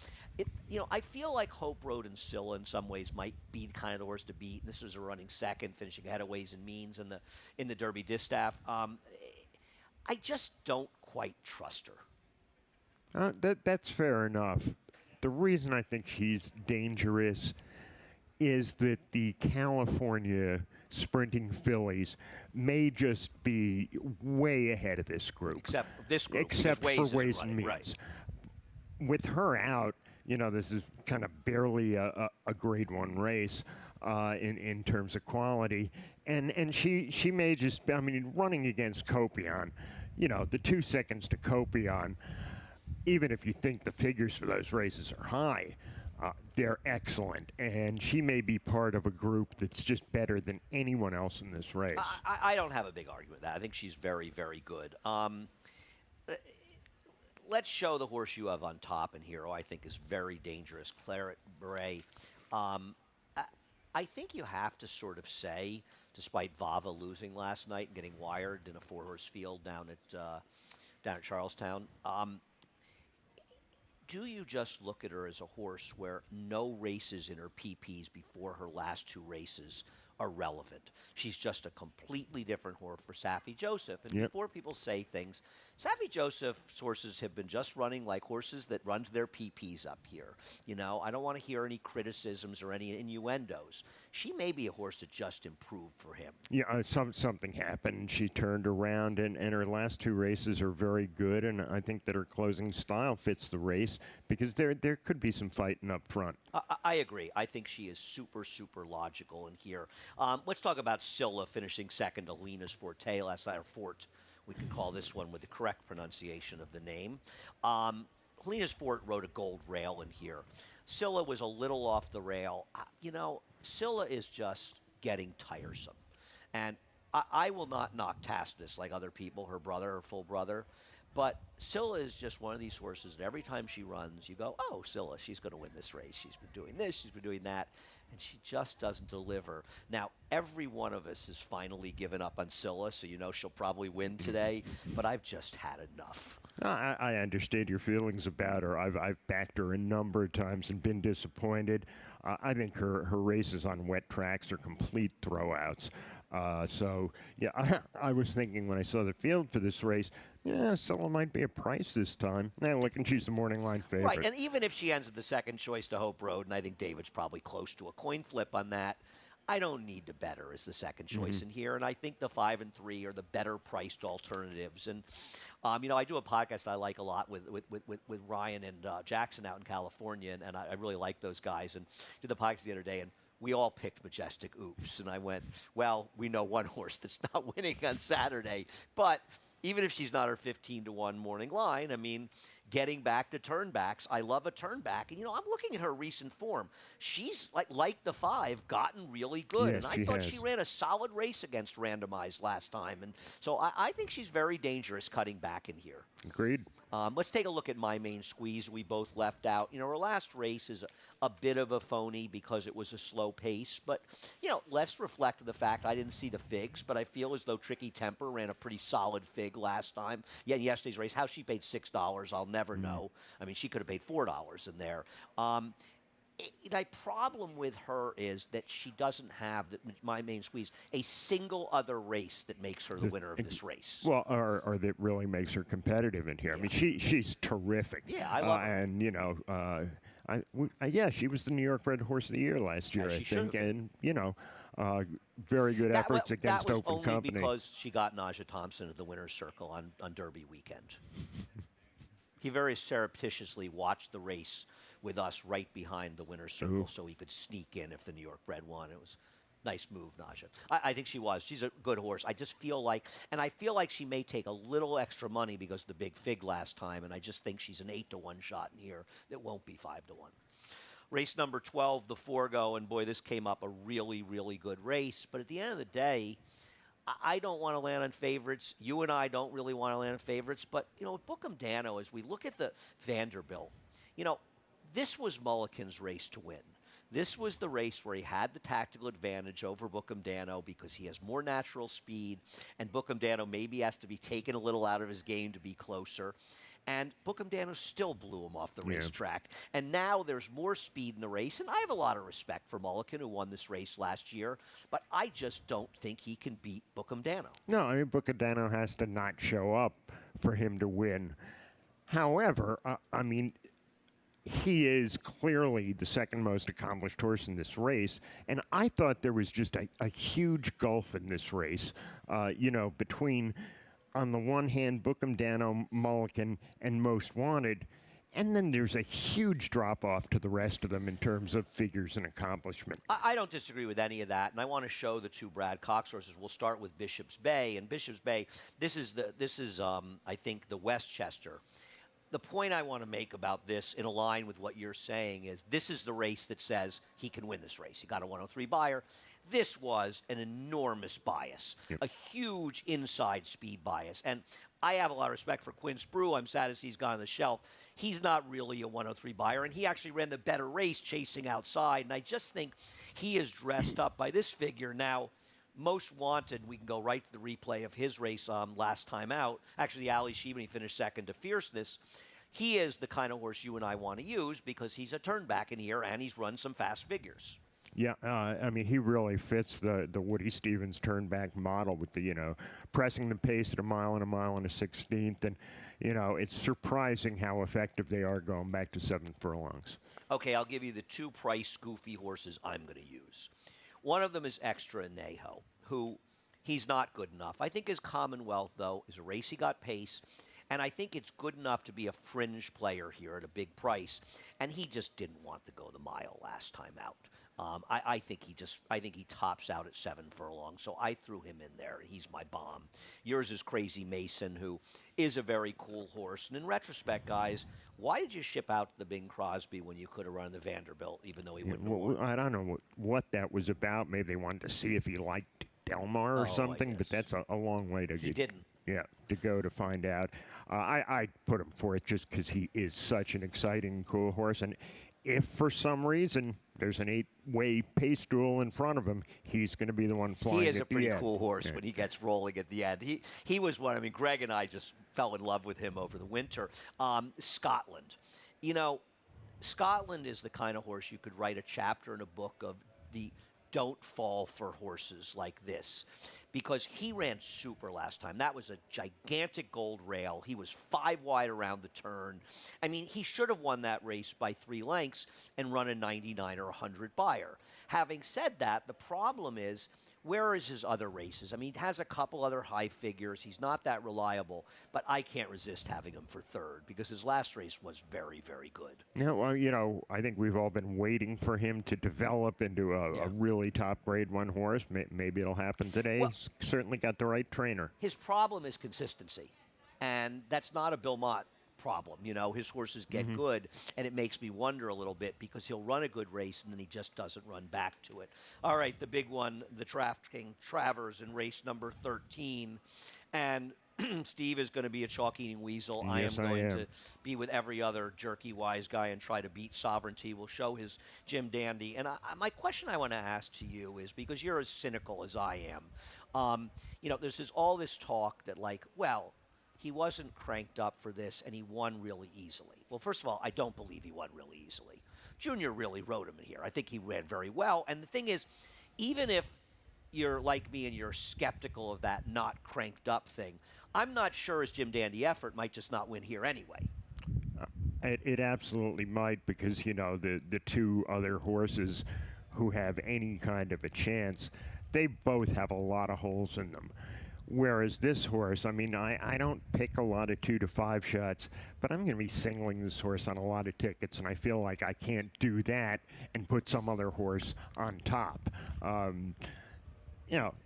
I feel like Hope Road and Scylla in some ways might be kind of the horse to beat. And this is a running second, finishing ahead of Ways and Means in the Derby Distaff. I just don't quite trust her. That's fair enough. The reason I think she's dangerous is that the California sprinting fillies may just be way ahead of this group. Except this group. Except because for isn't Ways and running, Means. right. With her out, this is kind of barely a Grade 1 race in terms of quality. And she may just, running against Copion, the 2 seconds to Copion, even if you think the figures for those races are high, they're excellent. And she may be part of a group that's just better than anyone else in this race. I don't have a big argument with that. I think she's very, very good. Let's show the horse you have on top in here, who I think is very dangerous, Claret Beret. I think you have to sort of say, despite Vava losing last night and getting wired in a 4-horse field down at Charlestown, do you just look at her as a horse where no races in her PPs before her last 2 races irrelevant. She's just a completely different horse for Saffie Joseph. And Yep. before people say things, Saffie Joseph's horses have been just running like horses that run to their PPs up here. You know, I don't want to hear any criticisms or any innuendos. She may be a horse that just improved for him. Yeah, something happened. And she turned around, and her last 2 races are very good. And I think that her closing style fits the race because there could be some fighting up front. I agree. I think she is super, super logical in here. Let's talk about Scylla finishing second to Lena's Forte last night, or Fort. We could call this one with the correct pronunciation of the name. Lena's Fort rode a gold rail in here. Scylla was a little off the rail. You know, Scylla is just getting tiresome. And I will not knock Tacitus like other people, her brother, her full brother. But Scylla is just one of these horses that every time she runs, you go, oh, Scylla, she's going to win this race. She's been doing this, she's been doing that, and she just doesn't deliver. Now, every one of us has finally given up on Scylla, so you know she'll probably win today, but I've just had enough. I understand your feelings about her. I've backed her a number of times and been disappointed. I think her races on wet tracks are complete throwouts. So, yeah, I was thinking when I saw the field for this race, yeah, Scylla might be a price this time. Look, and she's the morning line favorite. Right, and even if she ends up the second choice to Hope Road, and I think David's probably close to a coin flip on that, I don't need to bet her as the second choice in here, and I think the 5 and 3 are the better priced alternatives. And you know, I do a podcast I like a lot with Ryan and Jackson out in California, and I really like those guys. And did the podcast the other day, and we all picked Majestic Oops, and I went, well, we know one horse that's not winning on Saturday, but even if she's not her 15-1 morning line, I mean, getting back to turnbacks, I love a turnback. And, you know, I'm looking at her recent form. She's, like the 5, gotten really good. Yes, and I she thought has. she ran a solid race against Randomized last time. And so I think she's very dangerous cutting back in here. Agreed. Let's take a look at My Main Squeeze. We both left out. You know, her last race is a bit of a phony because it was a slow pace. But, you know, let's reflect the fact I didn't see the figs, but I feel as though Tricky Temper ran a pretty solid fig last time. Yeah, in yesterday's race, how she paid $6, I'll never know. I mean, she could have paid $4 in there. My problem with her is that she doesn't have, My Main Squeeze, a single other race that makes her the winner of this race. Well, or that really makes her competitive in here. I mean, she's terrific. Yeah, I love her. And, you know, yeah, she was the New York Red Horse of the Year last year, I she should think. have been. And, you know, very good efforts against that was Open only Company. because she got Naja Thompson at the winner's circle on Derby weekend. He very surreptitiously watched the race with us right behind the winner's circle so he could sneak in if the New York bred won. It was a nice move, Naja. I think she was. She's a good horse. I just feel like, and I feel like she may take a little extra money because of the big fig last time, and I just think she's an 8-1 shot in here that won't be 5-1. Race number 12, the Forgo, and boy, this came up a really, really good race. But at the end of the day, I don't want to land on favorites. You and I don't really want to land on favorites. But, you know, with Bookham Dano, as we look at the Vanderbilt, you know, this was Mulligan's race to win. This was the race where he had the tactical advantage over Bookham Dano because he has more natural speed, and Bookham Dano maybe has to be taken a little out of his game to be closer. And Bookham Dano still blew him off the racetrack. And now there's more speed in the race. And I have a lot of respect for Mulligan, who won this race last year. But I just don't think he can beat Bookham Dano. No, I mean, Bookham Dano has to not show up for him to win. However, I mean, he is clearly the second most accomplished horse in this race. And I thought there was just a huge gulf in this race, you know, between, on the one hand, Bookham Dano, Mulligan, and Most Wanted. And then there's a huge drop-off to the rest of them in terms of figures and accomplishment. I don't disagree with any of that, and I want to show the two Brad Cox horses. We'll start with Bishop's Bay. And Bishop's Bay, this is I think, the Westchester. The point I want to make about this, in line with what you're saying, is this is the race that says he can win this race. He got a 103 buyer. This was an enormous bias, a huge inside speed bias. And I have a lot of respect for Quinn Sprue. I'm sad as he's gone on the shelf. He's not really a 103 buyer, and he actually ran the better race chasing outside. And I just think he is dressed up by this figure. Now, Most Wanted, we can go right to the replay of his race last time out. Actually, Ali Sheehan, he finished second to Fierceness. He is the kind of horse you and I want to use because he's a turnback in here, and he's run some fast figures. Yeah, I mean, he really fits the Woody Stevens turnback model with the, pressing the pace at a mile and a 16th. And, it's surprising how effective they are going back to 7 furlongs. Okay, I'll give you the two price goofy horses I'm going to use. One of them is Extra Neho, who he's not good enough. I think his Commonwealth, though, is a race he got pace, and I think it's good enough to be a fringe player here at a big price. And he just didn't want to go the mile last time out. I think he tops out at 7 furlongs, so I threw him in there. He's my bomb. Yours is Crazy Mason, who is a very cool horse. And in retrospect, guys, why did you ship out the Bing Crosby when you could have run the Vanderbilt, even though he wouldn't have won? I don't know what that was about. Maybe they wanted to see if he liked Delmar or something, but that's a long way to He didn't. Yeah, to go to find out. I put him for it just because he is such an exciting, cool horse. And if for some reason there's an 8-way pace duel in front of him, he's going to be the one flying. He is a pretty end. cool horse when he gets rolling at the end. He was one. I mean, Greg and I just fell in love with him over the winter. Scotland. Scotland is the kind of horse you could write a chapter in a book of the don't fall for horses like this, because he ran super last time. That was a gigantic gold rail. He was 5 wide around the turn. I mean, he should have won that race by 3 lengths and run a 99 or 100 buyer. Having said that, the problem is, where is his other races? I mean, he has a couple other high figures. He's not that reliable, but I can't resist having him for 3rd because his last race was very, very good. Yeah, well, I think we've all been waiting for him to develop into a really top grade 1 horse. Maybe it'll happen today. Well, He's certainly got the right trainer. His problem is consistency, and that's not a Bill Mott problem. His horses get good, and it makes me wonder a little bit because he'll run a good race and then he just doesn't run back to it. All right, the big one, the DraftKings Travers in race number 13. And Steve is going to be a chalk-eating weasel. Yes, I am going I am. to be with every other jerky-wise guy and try to beat Sovereignty. We'll show his Jim Dandy. And my question I want to ask to you is, because you're as cynical as I am, there's all this talk that, he wasn't cranked up for this, and he won really easily. Well, first of all, I don't believe he won really easily. Junior really rode him in here. I think he ran very well. And the thing is, even if you're like me and you're skeptical of that not cranked up thing, I'm not sure his Jim Dandy effort might just not win here anyway. It absolutely might, because, the 2 other horses who have any kind of a chance, they both have a lot of holes in them. Whereas this horse, I mean, I don't pick a lot of 2 to 5 shots, but I'm going to be singling this horse on a lot of tickets, and I feel like I can't do that and put some other horse on top.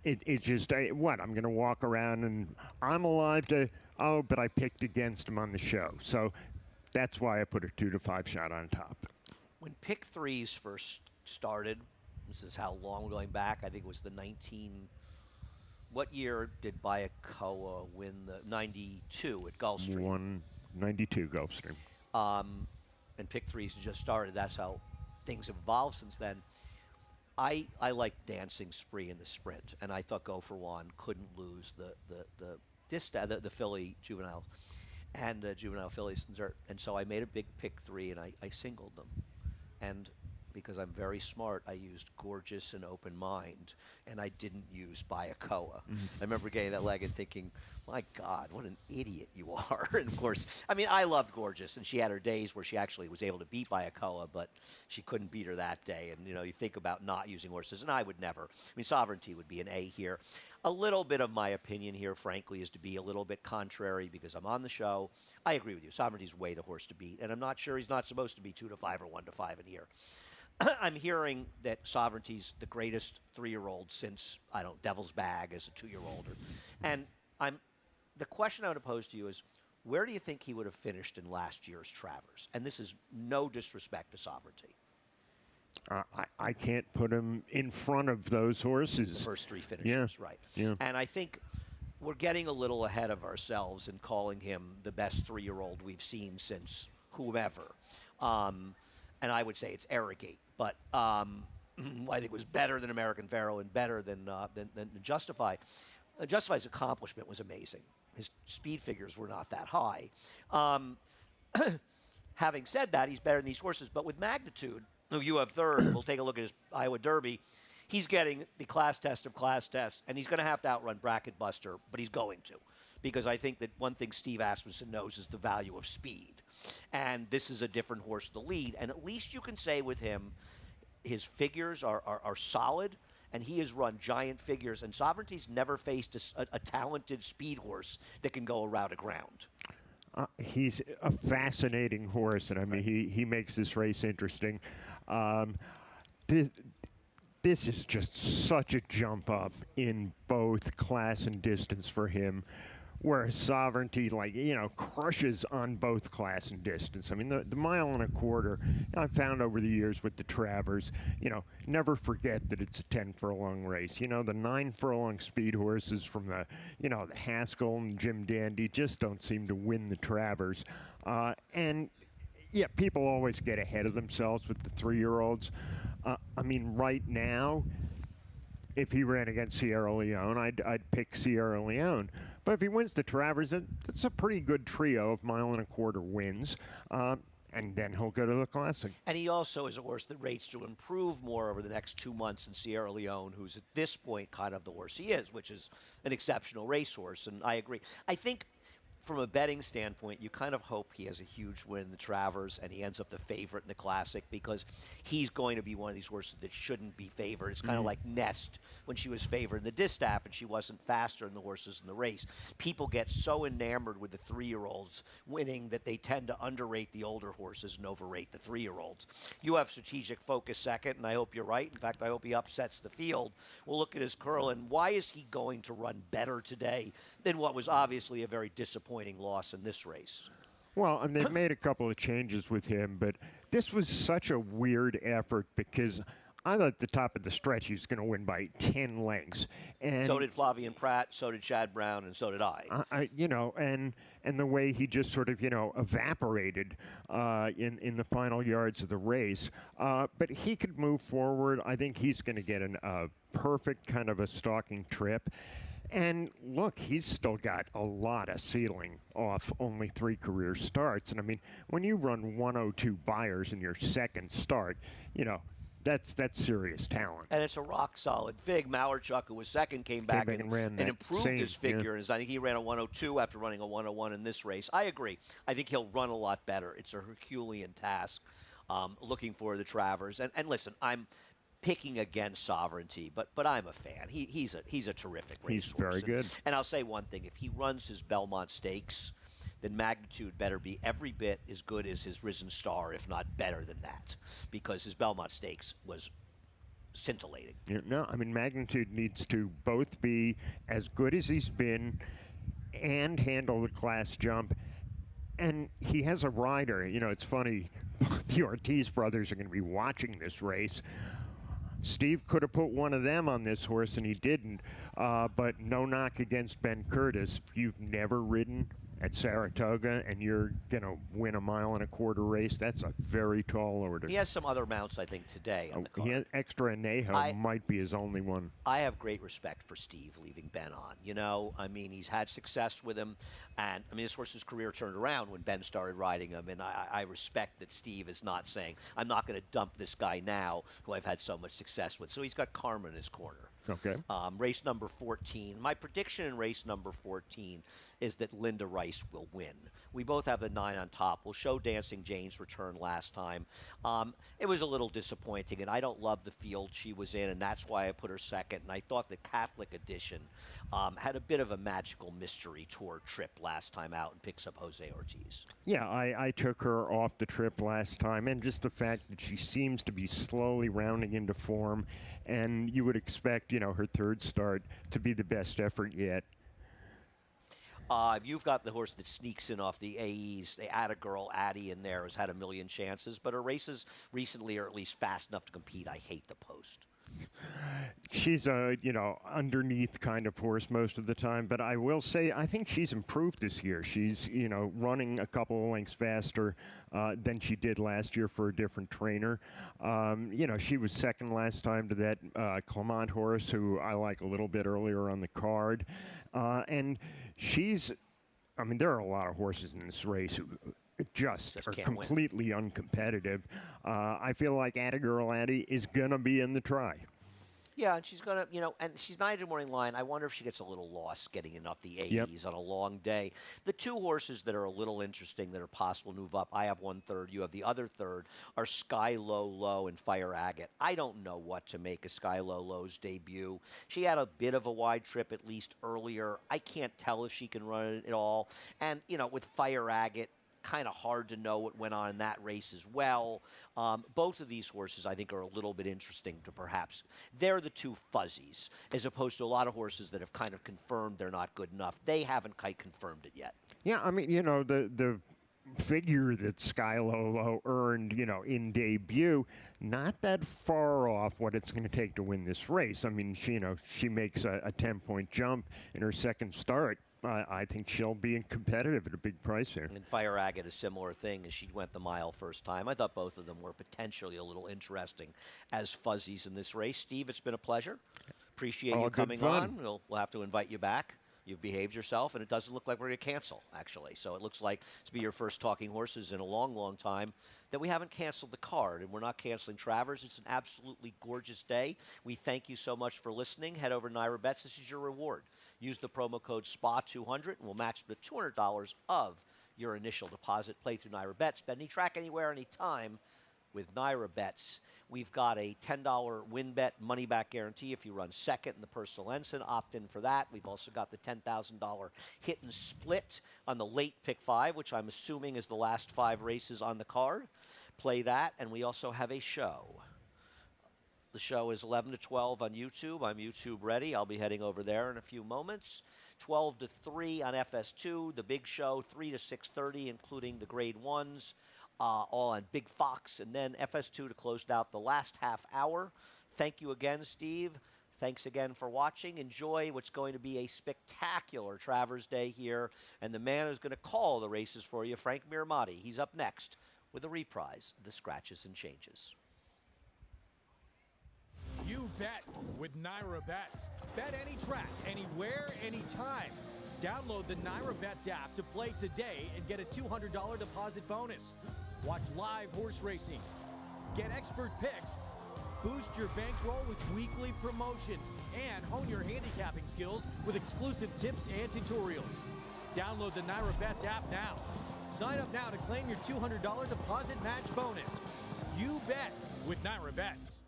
It's just, I'm going to walk around and I'm alive to, but I picked against him on the show. So that's why I put a 2 to 5 shot on top. When pick 3s first started, this is how long going back, I think it was the what year did Bayakoa win the 92 at Gulfstream? 92 Gulfstream. And pick 3s just started. That's how things have evolved since then. I like Dancing Spree in the sprint, and I thought Go for One couldn't lose the filly juvenile and juvenile fillies, and so I made a big pick 3 and I singled them, and because I'm very smart, I used Gorgeous and Open Mind, and I didn't use Bayakoa. I remember getting that leg and thinking, my God, what an idiot you are. And, of course, I mean, I loved Gorgeous, and she had her days where she actually was able to beat Bayakoa, but she couldn't beat her that day. And, you think about not using horses, and I would never. I mean, Sovereignty would be an A here. A little bit of my opinion here, frankly, is to be a little bit contrary because I'm on the show. I agree with you. Sovereignty's way the horse to beat, and I'm not sure he's not supposed to be 2 to 5 or 1 to 5 in here. I'm hearing that Sovereignty's the greatest 3-year-old since, Devil's Bag as a 2-year-old. And the question I would pose to you is, where do you think he would have finished in last year's Travers? And this is no disrespect to Sovereignty. I can't put him in front of those horses. The first 3 finishers, right. Yeah. And I think we're getting a little ahead of ourselves in calling him the best 3-year-old we've seen since whomever. And I would say it's Arrogate, but I think it was better than American Pharaoh and better than Justify. Justify's accomplishment was amazing. His speed figures were not that high. Having said that, he's better than these horses, but with magnitude, who you have third, we'll take a look at his Iowa Derby. He's getting the class test of class tests, and he's going to have to outrun Bracket Buster, but he's going to. Because I think that one thing Steve Asmussen knows is the value of speed. And this is a different horse to lead. And at least you can say with him, his figures are solid, and he has run giant figures. And Sovereignty's never faced a talented speed horse that can go around a ground. He's a fascinating horse, and I mean, he makes this race interesting. This is just such a jump up in both class and distance for him, whereas Sovereignty, crushes on both class and distance. I mean, the mile and a quarter, I've found over the years with the Travers, never forget that it's a 10-furlong race. The 9-furlong speed horses from the Haskell and Jim Dandy just don't seem to win the Travers. And, yeah, people always get ahead of themselves with the 3-year-olds. I mean, right now, if he ran against Sierra Leone, I'd pick Sierra Leone. But if he wins the Travers, that's a pretty good trio of mile and a quarter wins. And then he'll go to the Classic. And he also is a horse that rates to improve more over the next 2 months than Sierra Leone, who's at this point kind of the horse he is, which is an exceptional racehorse. And I agree. I think from a betting standpoint, you kind of hope he has a huge win in the Travers and he ends up the favorite in the Classic, because he's going to be one of these horses that shouldn't be favored. It's kind of like Nest when she was favored in the Distaff and she wasn't faster than the horses in the race. People get so enamored with the 3-year-olds winning that they tend to underrate the older horses and overrate the 3-year-olds. You have Strategic Focus second, and I hope you're right. In fact, I hope he upsets the field. We'll look at his Curlin. Why is he going to run better today than what was obviously a very disappointing loss in this race? Well, and they've made a couple of changes with him, but this was such a weird effort because I thought at the top of the stretch he was going to win by 10 lengths. And so did Flavian Pratt, so did Chad Brown, and so did I. And the way he just sort of, evaporated in the final yards of the race. But he could move forward. I think he's going to get a perfect kind of a stalking trip. And look, he's still got a lot of ceiling off only 3 career starts. And I mean, when you run 102 buyers in your second start, that's serious talent. And it's a rock solid fig. Maurchuk, who was second, came back and improved his figure. And I think he ran a 102 after running a 101 in this race. I agree. I think he'll run a lot better. It's a Herculean task. Looking for the Travers. And listen, I'm picking against Sovereignty, but I'm a fan. He's a terrific racehorse. He's very good. And I'll say one thing: if he runs his Belmont Stakes, then Magnitude better be every bit as good as his Risen Star, if not better than that, because his Belmont Stakes was scintillating. No, I mean, Magnitude needs to both be as good as he's been and handle the class jump. And he has a rider. It's funny, the Ortiz brothers are going to be watching this race. Steve could have put one of them on this horse, and he didn't. But no knock against Ben Curtis. If you've never ridden at Saratoga and you're going to win a mile and a quarter race, that's a very tall order. He has some other mounts, I think, today on the card. He has Extra Anejo might be his only one. I have great respect for Steve leaving Ben on. I mean, he's had success with him. And, I mean, this horse's career turned around when Ben started riding him. And I respect that Steve is not saying, I'm not going to dump this guy now who I've had so much success with. So he's got karma in his corner. Okay. Race number 14. My prediction in race number 14 is that Linda Rice will win. We both have the 9 on top. We'll show Dancing Jane's return last time. It was a little disappointing, and I don't love the field she was in, and that's why I put her second. And I thought the Catholic edition had a bit of a magical mystery tour trip last time out and picks up Jose Ortiz. Yeah, I took her off the trip last time, and just the fact that she seems to be slowly rounding into form, and you would expect, her third start to be the best effort yet. You've got the horse that sneaks in off the AEs. The Atta-Girl, Addie, in there has had a million chances, but her races recently are at least fast enough to compete. I hate the post. She's a, underneath kind of horse most of the time, but I will say I think she's improved this year. She's, running a couple of lengths faster than she did last year for a different trainer. She was second last time to that Clement horse, who I like a little bit earlier on the card. And there are a lot of horses in this race who just Just are can't win. completely uncompetitive. I feel like Atta Girl Addie is going to be in the try. Yeah, and she's gonna, and she's 9 to morning line. I wonder if she gets a little lost getting in off the 80s on a long day. The two horses that are a little interesting that are possible to move up. I have 1/3. You have the other third. Are Sky Low Low and Fire Agate. I don't know what to make of Sky Low Low's debut. She had a bit of a wide trip at least earlier. I can't tell if she can run it at all. And with Fire Agate, kind of hard to know what went on in that race as well. Both of these horses, I think, are a little bit interesting to perhaps. They're the two fuzzies, as opposed to a lot of horses that have kind of confirmed they're not good enough. They haven't quite confirmed it yet. Yeah, I mean, the figure that Sky Low Low earned, in debut, not that far off what it's going to take to win this race. I mean, she makes a 10-point jump in her second start. I think she'll be competitive at a big price here. And Fire Agate, a similar thing, as she went the mile first time. I thought both of them were potentially a little interesting as fuzzies in this race. Steve, it's been a pleasure. Appreciate you Good coming fun. on. We'll have to invite you back. You've behaved yourself, and it doesn't look like we're going to cancel, actually. So it looks like this will be your first Talking Horses in a long, long time that we haven't canceled the card, and we're not canceling Travers. It's an absolutely gorgeous day. We thank you so much for listening. Head over to Naira Bets. This is your reward. Use the promo code SPA200, and we'll match the $200 of your initial deposit. Play through Naira Bets. Bet any track, anywhere, anytime with Naira Bets. We've got a $10 win bet money back guarantee if you run second in the personal ensign. Opt in for that. We've also got the $10,000 hit and split on the late pick 5, which I'm assuming is the last 5 races on the card. Play that, and we also have a show. The show is 11 to 12 on YouTube. I'm YouTube ready. I'll be heading over there in a few moments. 12 to 3 on FS2. The big show, 3 to 6:30, including the grade 1s. All on Big Fox, and then FS2 to close out the last half hour. Thank you again, Steve. Thanks again for watching. Enjoy what's going to be a spectacular Travers Day here, and the man who's going to call the races for you, Frank Miramati. He's up next with a reprise of the Scratches and Changes. You bet with Naira Bets. Bet any track, anywhere, anytime. Download the Naira Bets app to play today and get a $200 deposit bonus. Watch live horse racing, get expert picks, boost your bankroll with weekly promotions, and hone your handicapping skills with exclusive tips and tutorials. Download the Naira Bets app now. Sign up now to claim your $200 deposit match bonus. You bet with Naira Bets.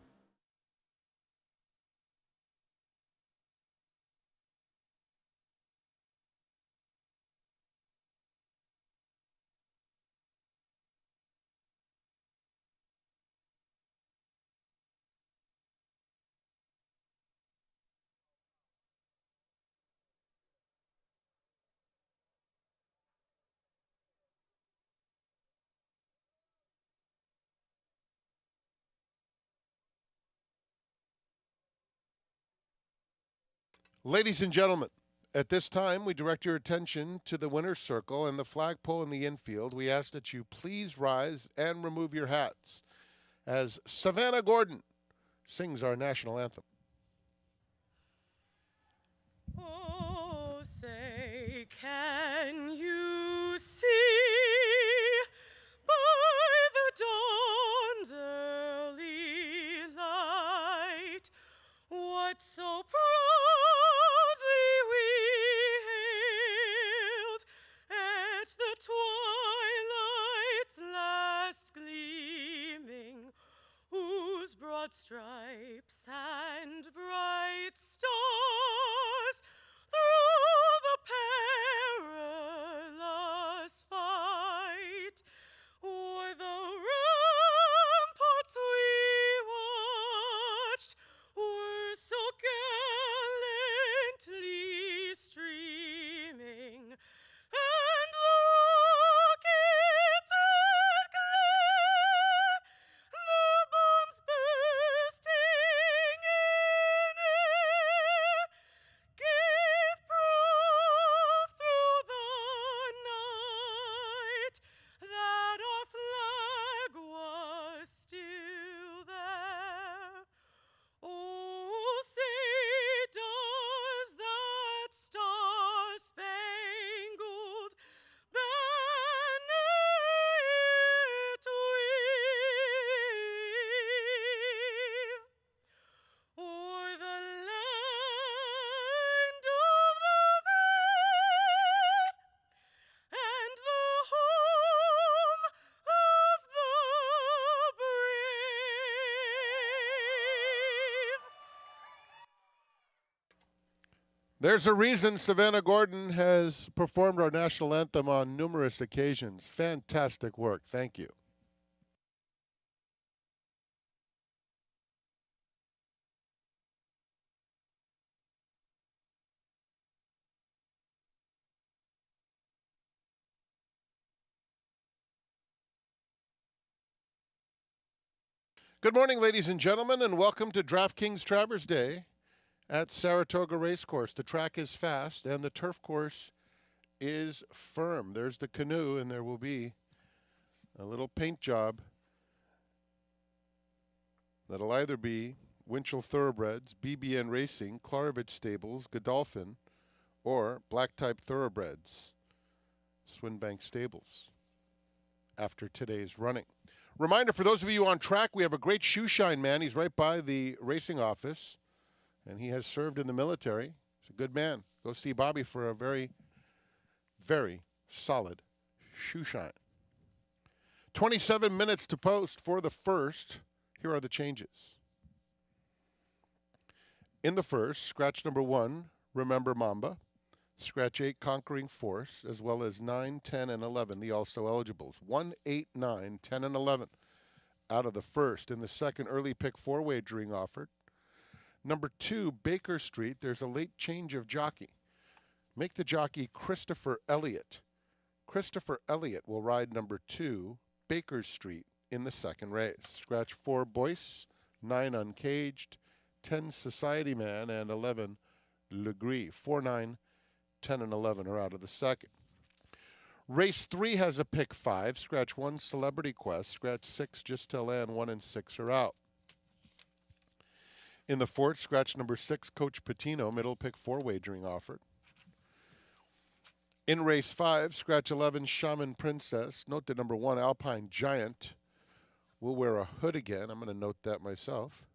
Ladies and gentlemen, at this time, we direct your attention to the winner's circle and the flagpole in the infield. We ask that you please rise and remove your hats as Savannah Gordon sings our national anthem. Oh, say, can you see by the dawn's early light what so proudly we hailed at the twilight's last gleaming, whose broad stripes and bright stars through the perilous fight o'er the ramparts we watched were so gallantly streaming, and the rockets red glare, the bombs bursting There's a reason Savannah Gordon has performed our national anthem on numerous occasions. Fantastic work. Thank you. Good morning, ladies and gentlemen, and welcome to DraftKings Travers Day at Saratoga Racecourse. The track is fast, and the turf course is firm. There's the canoe, and there will be a little paint job that'll either be Winchell Thoroughbreds, BBN Racing, Klarovich Stables, Godolphin, or Black Type Thoroughbreds, Swinbank Stables, after today's running. Reminder for those of you on track, we have a great shoe shine man. He's right by the racing office, and he has served in the military. He's a good man. Go see Bobby for a very, very solid shoe shine. 27 minutes to post for the first. Here are the changes. In the first, scratch number 1, Remember Mamba. Scratch 8, Conquering Force, as well as 9, 10, and 11, the also eligibles. 1, 8, 9, 10, and 11 out of the first. In the second, early pick 4 wagering offered. Number 2, Baker Street, there's a late change of jockey. Make the jockey Christopher Elliott. Christopher Elliott will ride number 2, Baker Street, in the second race. Scratch 4, Boyce, 9, Uncaged, 10, Society Man, and 11, Legree. 4, 9, 10, and 11 are out of the second. Race 3 has a pick 5. Scratch 1, Celebrity Quest. Scratch 6, Just Tell Ann. 1 and 6 are out. In the fourth, scratch number 6, Coach Patino. Middle pick 4 wagering offered. In race 5, scratch 11, Shaman Princess. Note that number 1, Alpine Giant, will wear a hood again. I'm going to note that myself.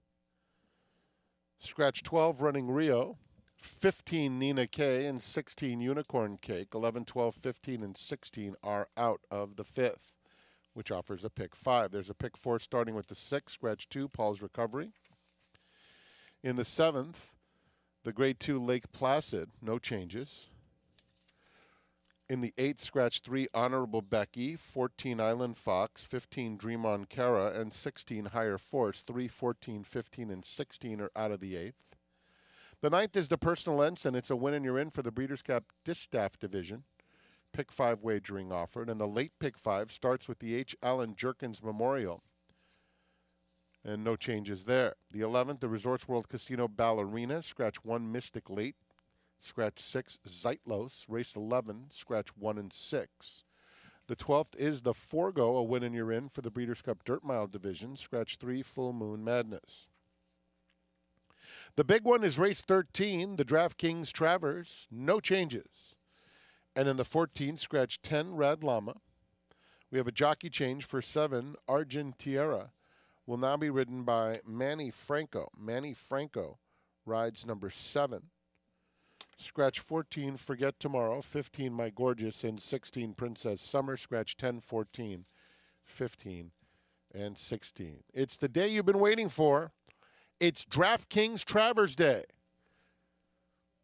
Scratch 12, Running Rio. 15, Nina K, and 16, Unicorn Cake. 11, 12, 15, and 16 are out of the fifth, which offers a pick 5. There's a pick 4 starting with the 6, scratch 2, Paul's Recovery. In the 7th, the grade 2, Lake Placid, no changes. In the 8th, scratch 3, Honorable Becky. 14, Island Fox. 15, Dream on Cara, and 16, Higher Force. 3, 14, 15, and 16 are out of the 8th. The 9th is the Personal Ensign. It's a win and you're in for the Breeders' Cup Distaff Division. Pick 5 wagering offered. And the late pick 5 starts with the H. Allen Jerkins Memorial. And no changes there. The 11th, the Resorts World Casino Ballerina. Scratch 1, Mystic Late. Scratch 6, Zeitlos. Race 11, scratch 1 and 6. The 12th is the Forgo, a win and you're in for the Breeders' Cup Dirt Mile Division. Scratch 3, Full Moon Madness. The big one is race 13, the DraftKings Travers. No changes. And in the 14th, scratch 10, Red Llama. We have a jockey change for 7, Argentiera. Will now be ridden by Manny Franco. Manny Franco rides number 7. Scratch 14, Forget Tomorrow. 15, My Gorgeous. And 16, Princess Summer. Scratch 10, 14, 15, and 16. It's the day you've been waiting for. It's DraftKings Travers Day.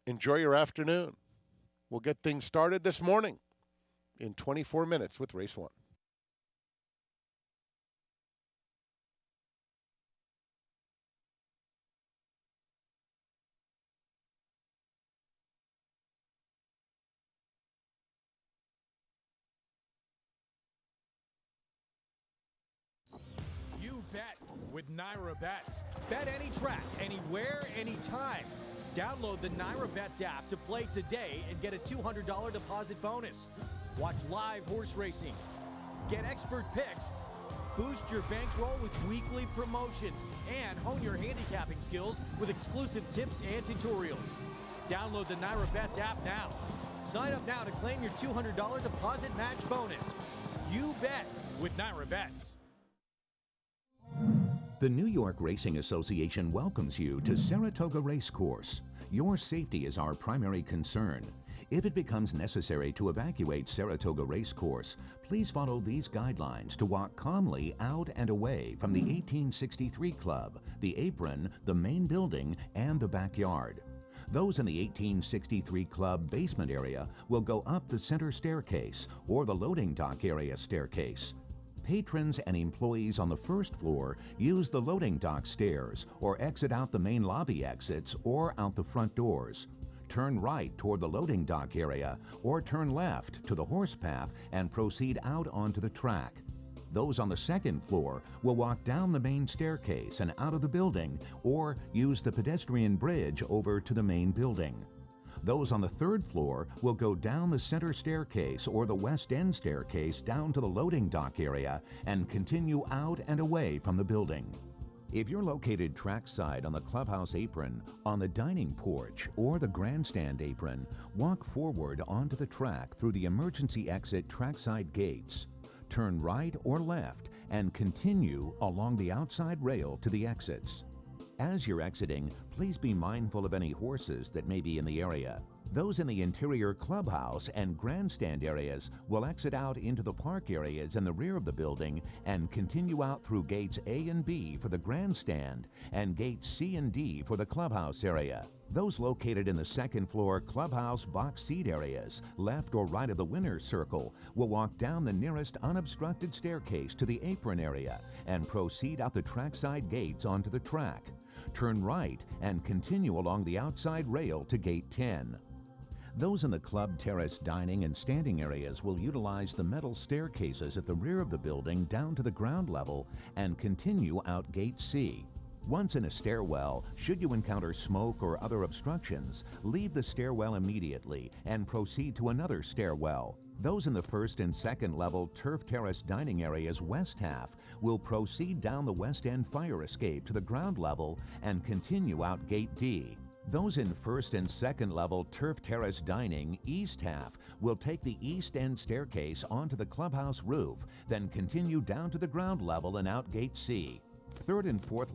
Enjoy your afternoon. We'll get things started this morning in 24 minutes with Race 1. You bet with Naira Bets. Bet any track, anywhere, anytime. Download the Naira Bets app to play today and get a $200 deposit bonus. Watch live horse racing. Get expert picks. Boost your bankroll with weekly promotions and hone your handicapping skills with exclusive tips and tutorials. Download the Naira Bets app now. Sign up now to claim your $200 deposit match bonus. You bet with Naira Bets. The New York Racing Association welcomes you to Saratoga Racecourse. Your safety is our primary concern. If it becomes necessary to evacuate Saratoga Racecourse, please follow these guidelines to walk calmly out and away from the 1863 Club, the apron, the main building, and the backyard. Those in the 1863 Club basement area will go up the center staircase or the loading dock area staircase. Patrons and employees on the first floor use the loading dock stairs or exit out the main lobby exits or out the front doors. Turn right toward the loading dock area or turn left to the horse path and proceed out onto the track. Those on the second floor will walk down the main staircase and out of the building or use the pedestrian bridge over to the main building. Those on the third floor will go down the center staircase or the west end staircase down to the loading dock area and continue out and away from the building. If you're located trackside on the clubhouse apron, on the dining porch, or the grandstand apron, walk forward onto the track through the emergency exit trackside gates. Turn right or left and continue along the outside rail to the exits. As you're exiting, please be mindful of any horses that may be in the area. Those in the interior clubhouse and grandstand areas will exit out into the park areas in the rear of the building and continue out through gates A and B for the grandstand and gates C and D for the clubhouse area. Those located in the second floor clubhouse box seat areas, left or right of the winner's circle, will walk down the nearest unobstructed staircase to the apron area and proceed out the trackside gates onto the track. Turn right and continue along the outside rail to gate 10. Those in the club terrace dining and standing areas will utilize the metal staircases at the rear of the building down to the ground level and continue out gate C. Once in a stairwell, should you encounter smoke or other obstructions, leave the stairwell immediately and proceed to another stairwell. Those in the first and second level turf terrace dining areas west half will proceed down the west end fire escape to the ground level and continue out gate D. Those in first and second level turf terrace dining east half will take the east end staircase onto the clubhouse roof, then continue down to the ground level and out gate C. Third and fourth